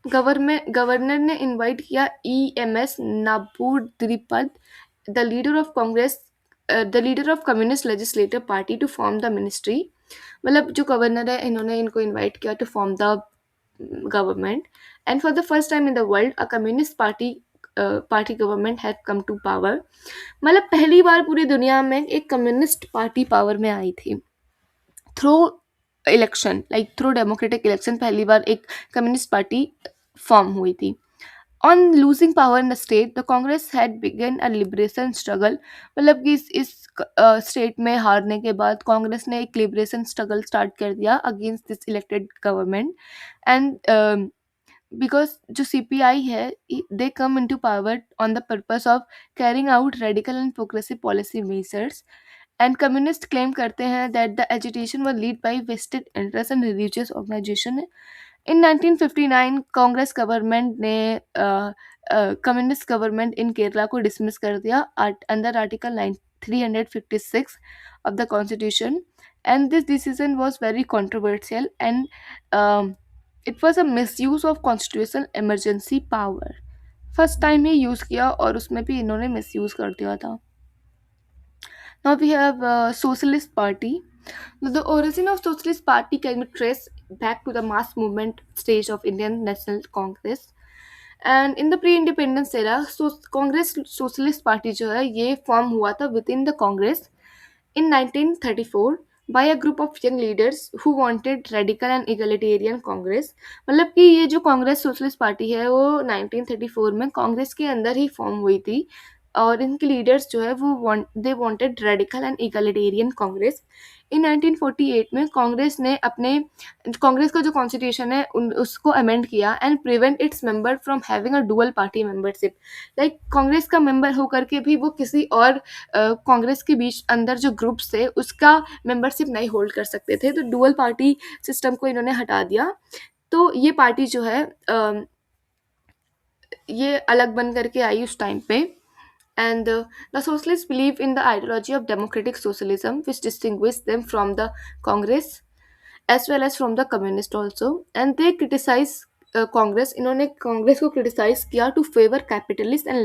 गवर्नर ने इनवाइट किया EMS Namboodiripad, the leader of Congress, the leader of communist legislative party to form the ministry. मतलब जो गवर्नर है इन्होंने इनको इनवाइट किया to form the government. And for the first time in the world a communist party government had come to power. मतलब पहली बार पूरी दुनिया में एक कम्युनिस्ट पार्टी पावर में आई थी through election, like through democratic election. पहली बार एक कम्युनिस्ट पार्टी फॉर्म हुई थी. On losing power in the state the Congress had begun a liberation struggle. मतलब कि इस स्टेट में हारने के बाद कांग्रेस ने एक लिबरेशन स्ट्रगल स्टार्ट कर दिया against this elected government. And because जो सीपीआई है, they come into power on the purpose of carrying out radical and progressive policy measures. And communist claim करते हैं that the agitation was lead by vested interest and religious organisation. In 1959 Congress government ने communist government in Kerala को dismiss कर दिया under article 356 of the constitution, and this decision was very controversial, and it was a misuse of constitutional emergency power। First time he use किया और उसमें भी इन्होंने misuse कर दिया था। Now we have Socialist Party. The origin of Socialist Party can be traced back to the mass movement stage of Indian National Congress. And in the pre independence era Congress socialist party जो है ये form हुआ था within the Congress in 1934 by a group of young leaders who wanted radical and egalitarian Congress. मतलब कि ये जो Congress socialist party है वो 1934 में कांग्रेस के अंदर ही फॉर्म हुई थी, और इनके लीडर्स जो है वो they wanted radical and egalitarian Congress. In 1948 में कांग्रेस का जो कॉन्स्टिट्यूशन है उसको अमेंड किया and prevent its member from having a dual party membership. Like Congress का मेंबर होकर के भी वो किसी और कांग्रेस के बीच अंदर जो ग्रुप्स थे उसका मेंबरशिप नहीं होल्ड कर सकते थे, तो डुअल पार्टी सिस्टम को इन्होंने हटा दिया। तो ये पार्टी जो है ये अलग बन करके आई उस टाइम पे। And the socialists believe in the ideology of democratic socialism, which distinguished them from the Congress as well as from the communist also, and they criticize Congress. इन्होंने कांग्रेस को क्रिटिसाइज किया to favour capitalist and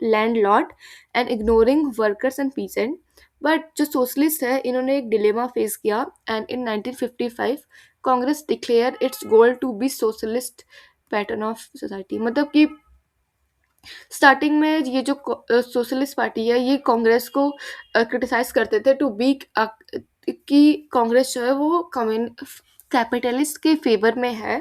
landlord and ignoring workers and peasant. But जो socialist है इन्होंने एक dilemma face किया, and in 1955 Congress declare its goal to be socialist pattern of society. मतलब कि स्टार्टिंग में ये जो सोशलिस्ट पार्टी है ये कांग्रेस को क्रिटिसाइज करते थे टू बी कि कांग्रेस जो है वो कैपिटलिस्ट के फेवर में है।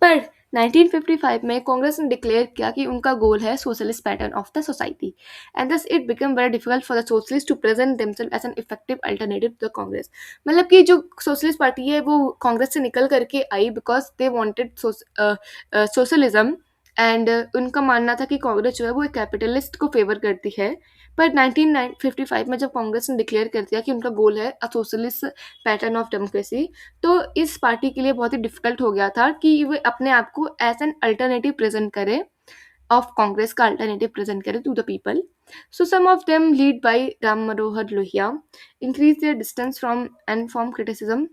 पर 1955 में कांग्रेस ने डिक्लेयर किया कि उनका गोल है socialist pattern of the society, and thus it become very difficult for the socialist to present themselves as an effective alternative to the Congress. मतलब कि जो सोशलिस्ट पार्टी है वो कांग्रेस से निकल करके आई because they wanted socialism, and उनका मानना था कि कांग्रेस जो है वो एक कैपिटलिस्ट को फेवर करती है। पर 1955 में जब कांग्रेस ने डिक्लेयर कर दिया कि उनका गोल है a socialist pattern of democracy, तो इस पार्टी के लिए बहुत ही डिफिकल्ट हो गया था कि वे अपने आप को एज एन अल्टरनेटिव प्रेजेंट करे, ऑफ कांग्रेस का अल्टरनेटिव प्रेजेंट करे to the people. So some of them lead by Ram Manohar Lohia increase their distance from and from criticism.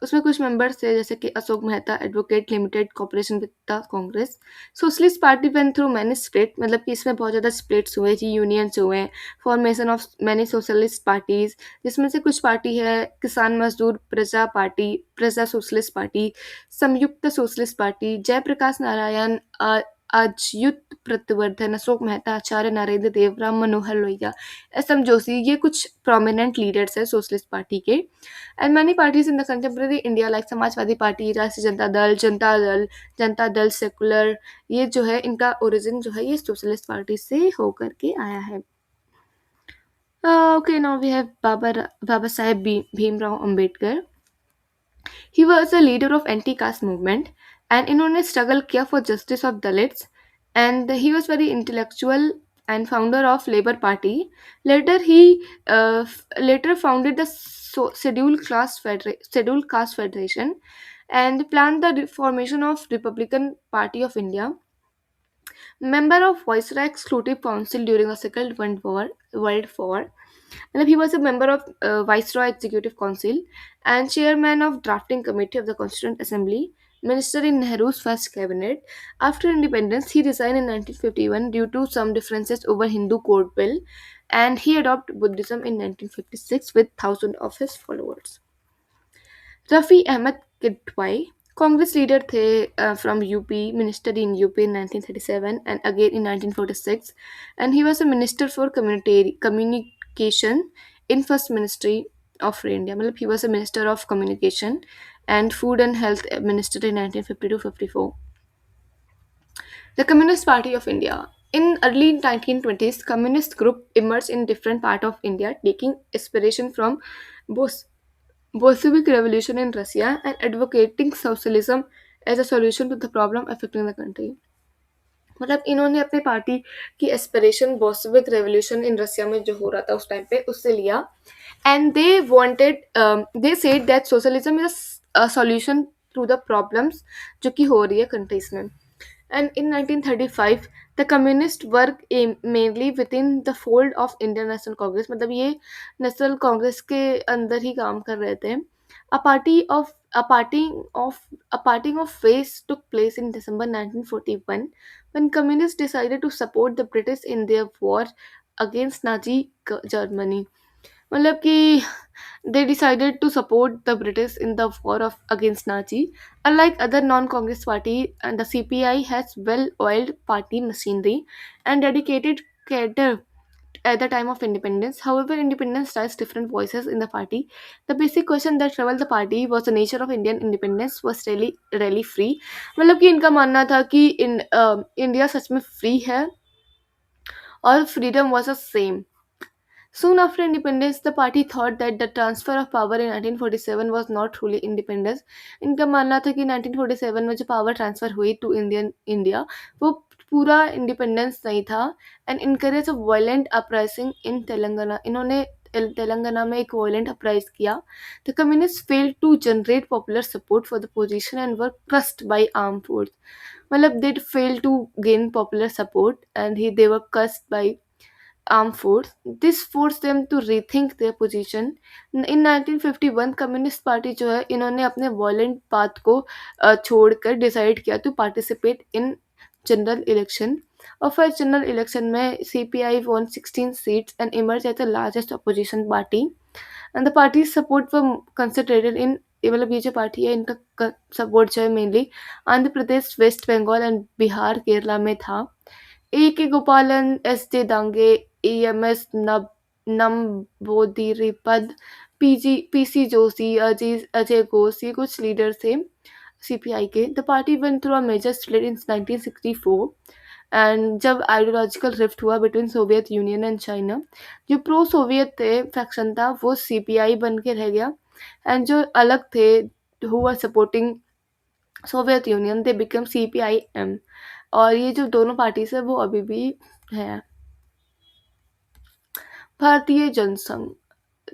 उसमें कुछ मेंबर्स थे जैसे कि Ashok Mehta advocate limited corporation with the Congress. Socialist party went through many split, मतलब कि इसमें बहुत ज़्यादा स्प्लिट्स हुए, जी यूनियंस हुए, formation of many socialist parties, जिसमें से कुछ पार्टी है किसान मजदूर प्रजा पार्टी, प्रजा सोशलिस्ट पार्टी, संयुक्त सोशलिस्ट पार्टी, जयप्रकाश नारायण, अच्युत प्रतिवर्धन, अशोक मेहता, आचार्य नरेंद्र देव, राम मनोहर लोहिया, एस एम जोशी, ये कुछ प्रोमिनेंट लीडर्स हैं सोशलिस्ट पार्टी के। And many parties in the contemporary India like Samajwadi party, राष्ट्रीय जनता दल सेकुलर, ये जो है इनका ओरिजिन जो है ये सोशलिस्ट पार्टी से होकर के आया है। Okay, now we have Baba Saheb Bhimrao Ambedkar. He was a leader of anti caste movement, and इन्होंने स्ट्रगल किया for justice of Dalits, and he was very intellectual and founder of Labour Party. Later, he later founded the Scheduled Caste Federation and planned the formation of Republican Party of India. Member of Viceroy Exclusive Council during the Second World War. And he was a member of Viceroy Executive Council and chairman of Drafting Committee of the Constituent Assembly, minister in Nehru's first cabinet. After independence, he resigned in 1951 due to some differences over Hindu Code Bill, and he adopted Buddhism in 1956 with thousands of his followers. Rafi Ahmed Kidwai Congress leader थे from UP, minister in UP in 1937 and again in 1946, and he was a minister for communication in first ministry of India. मतलब he was a minister of communication and food and health minister in 1950 to 54. The Communist Party of India. In early 1920s, communist group emerged in different part of India, taking inspiration from both Bolshevik Revolution in Russia and advocating socialism as a solution to the problem affecting the country. मतलब इन्होंने अपने party की aspiration Bolshevik revolution in Russia में जो हो रहा था उस टाइम पे उससे लिया, and they wanted, they said that socialism is a solution to the problems जो कि हो रही है कंट्रीज में। And in 1935, the communist work mainly within the fold of Indian National Congress, मतलब ये नेशनल कांग्रेस के अंदर ही काम कर रहे थे। A party of a parting of a parting of ways took place in December 1941 when communists decided to support the British in their war against Nazi Germany. मतलब कि they decided to support the British in the war of against Nazi. Unlike other non-Congress party, and the CPI has well-oiled party machinery and dedicated cadre at the time of independence. However, independence raised different voices in the party. The basic question that troubled the party was the nature of Indian independence was really free. मतलब कि इनका मानना था कि India सच में free है और freedom was the same. Soon after independence, the party thought that the transfer of power in 1947 was not truly independence. इनका मानना था कि 1947 में जो पावर ट्रांसफर हुई टू इंडियन इंडिया वो पूरा इंडिपेंडेंस नहीं था, and encourage of violent uprising in Telangana. इन्होंने तेलंगाना में एक वायलेंट अपराइज किया। The communist failed to generate popular support for the position and were crushed by arm force. मतलब they failed to gain popular support and ही they were crushed by armed force. This forced them to rethink their position. In 1951 communist party जो है इन्होंने अपने violent path को छोड़कर decide किया to participate in general election, और फिर जनरल इलेक्शन में CPI won 16 seats and emerged as the largest opposition party. And the party's support were concentrated in, मतलब ये जो पार्टी है इनका सपोर्ट जो है मेनली आंध्र प्रदेश, वेस्ट बंगाल एंड बिहार, केरला में था। A.K. Gopalan, S.J. Dange, EMS नंबोधिरिपद, PC Joshi, Ajay Ghosh, ये कुछ लीडर थे CPI के। The party went through a major split in 1964, and जब आइडियोलॉजिकल रिफ्ट हुआ between Soviet Union and China, जो प्रो सोवियत थे फैक्शन था वो CPI बन के रह गया, एंड जो अलग थे who are supporting Soviet Union they become CPIM, और ये जो दोनों पार्टीज है वो अभी भी है। भारतीय जनसंघ।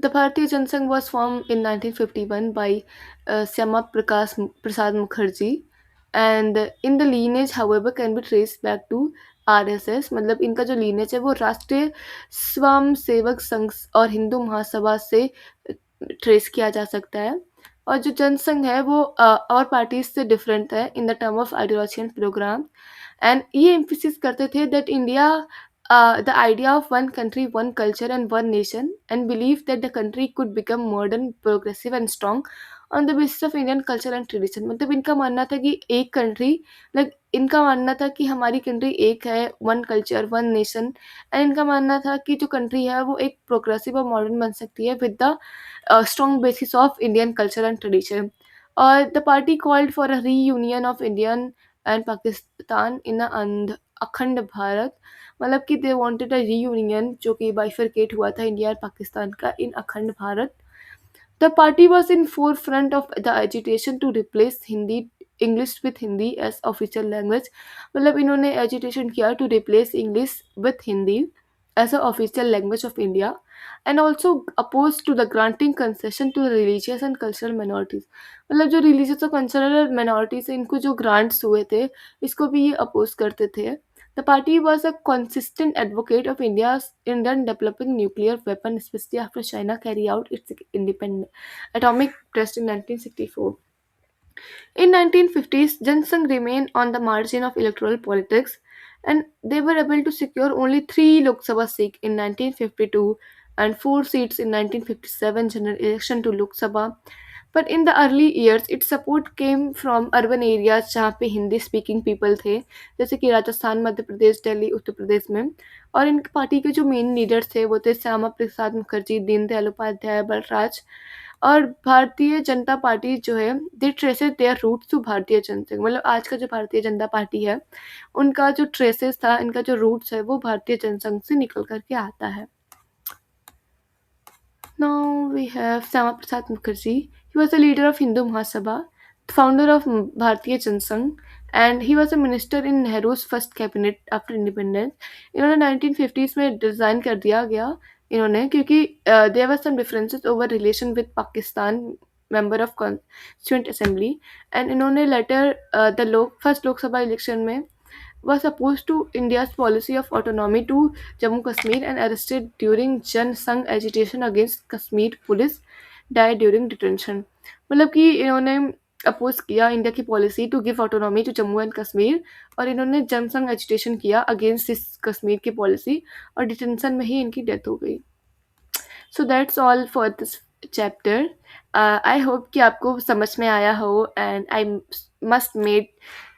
द भारतीय Jansangh was formed in 1951 by Syama Prasad Mukherjee, and in the lineage however can be traced back to RSS। मतलब इनका जो lineage है वो राष्ट्रीय स्वयं सेवक संघ और हिंदू महासभा से ट्रेस किया जा सकता है। और जो जनसंघ है वो और पार्टीज से डिफरेंट है in the term of ideology and programme, and ये एम्फिसिस करते थे that India the idea of one country, one culture, and one nation, and believed that the country could become modern, progressive, and strong on the basis of Indian culture and tradition। मतलब इनका मानना था कि एक country, like इनका मानना था कि हमारी कंट्री एक है, one culture, one nation, and इनका मानना था कि जो कंट्री है वो एक प्रोग्रेसिव और मॉडर्न बन सकती है with the strong basis of Indian culture and tradition। The party called for a reunion of Indian and Pakistan in a अखंड भारत। मतलब कि दे वांटेड अ रीयूनियन जो कि बाइफरकेट हुआ था इंडिया और पाकिस्तान का in Akhand Bharat. The party was in forefront of the agitation to replace Hindi English with Hindi as official language. मतलब इन्होंने एजिटेशन किया to replace English with Hindi as an official language of India, and also opposed to the granting concession to the religious and cultural minorities। मतलब जो religious और cultural minorities है इनको जो grants हुए थे इसको भी ये oppose करते थे। The party was a consistent advocate of Indian developing nuclear weapon, especially after China carried out its independent atomic test in 1964. In 1950s, Jansangh remained on the margin of electoral politics, and they were able to secure only 3 Lok Sabha seats in 1952 and 4 seats in 1957 general election to Lok Sabha। But in the early years, its support came from urban areas जहाँ पे Hindi speaking people थे, जैसे कि राजस्थान, मध्य प्रदेश, दिल्ली, उत्तर प्रदेश में। और इन party के जो main leaders थे वो थे श्यामा प्रसाद मुखर्जी, दीनदयाल उपाध्याय, बलराज। और भारतीय जनता पार्टी जो है दे ट्रेसेस देयर रूट्स टू भारतीय जनसंघ। मतलब आज का जो भारतीय जनता पार्टी है उनका जो ट्रेसेस था, इनका जो रूट्स है वो भारतीय जनसंघ से निकल करके आता है। Now we have Syama Prasad Mukherjee. He was the leader of Hindu Mahasabha. founder of Bharatiya Jansangh, and he was a minister in Nehru's first cabinet after independence. इन्होंने 1950s में डिज़ाइन कर दिया गया इन्होंने, क्योंकि there were some differences over relation with Pakistan member of Constituent Assembly, and इन्होंने later the first लोक सभा election में was opposed to India's policy of autonomy to Jammu Kashmir and arrested during Jan Sangh agitation against Kashmir police, died during detention. मतलब कि इन्होंने oppose किया India की policy to give autonomy to Jammu and Kashmir, और इन्होंने Jansangh agitation किया against इस कश्मीर की पॉलिसी, और डिटेंशन में ही इनकी डेथ हो गई. So that's all for this chapter. I hope कि आपको समझ में आया हो, and I must made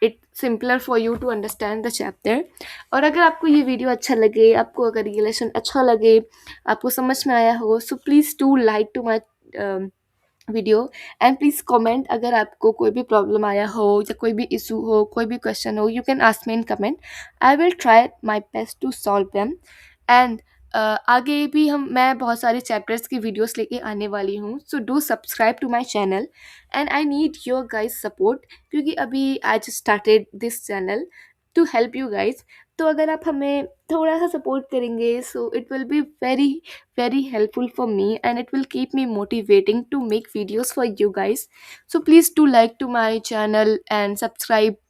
it simpler for you to understand the chapter. और अगर आपको ये वीडियो अच्छा लगे, आपको अगर ये लेसन अच्छा लगे, आपको समझ में आया हो, so please do like to my video, and please comment अगर आपको कोई भी प्रॉब्लम आया हो या कोई भी इशू हो, कोई भी क्वेश्चन हो, you can ask me in comment. I will try my best to solve them. And आगे भी मैं बहुत सारे चैप्टर्स की वीडियोस लेके आने वाली हूँ, so do subscribe to my channel, and I need your guys support, क्योंकि अभी I just started this channel to help you guys. तो अगर आप हमें थोड़ा सा सपोर्ट करेंगे, so it will be very very helpful for me, and it will keep me motivating to make videos for you guys. So please do like to my channel and subscribe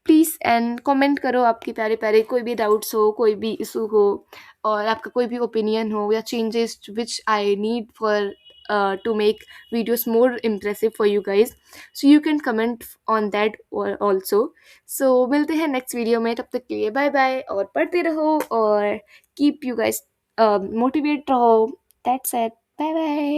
please, and comment करो आपके प्यारे प्यारे कोई भी doubts हो, कोई भी issue हो, और आपका कोई भी ओपिनियन हो या changes which I need for to make videos more impressive for you guys. So you can comment on that also. So मिलते हैं नेक्स्ट वीडियो में, तब तक के लिए बाय बाय, और पढ़ते रहो और कीप यू गाइज मोटिवेट रहो. That's it. Bye bye.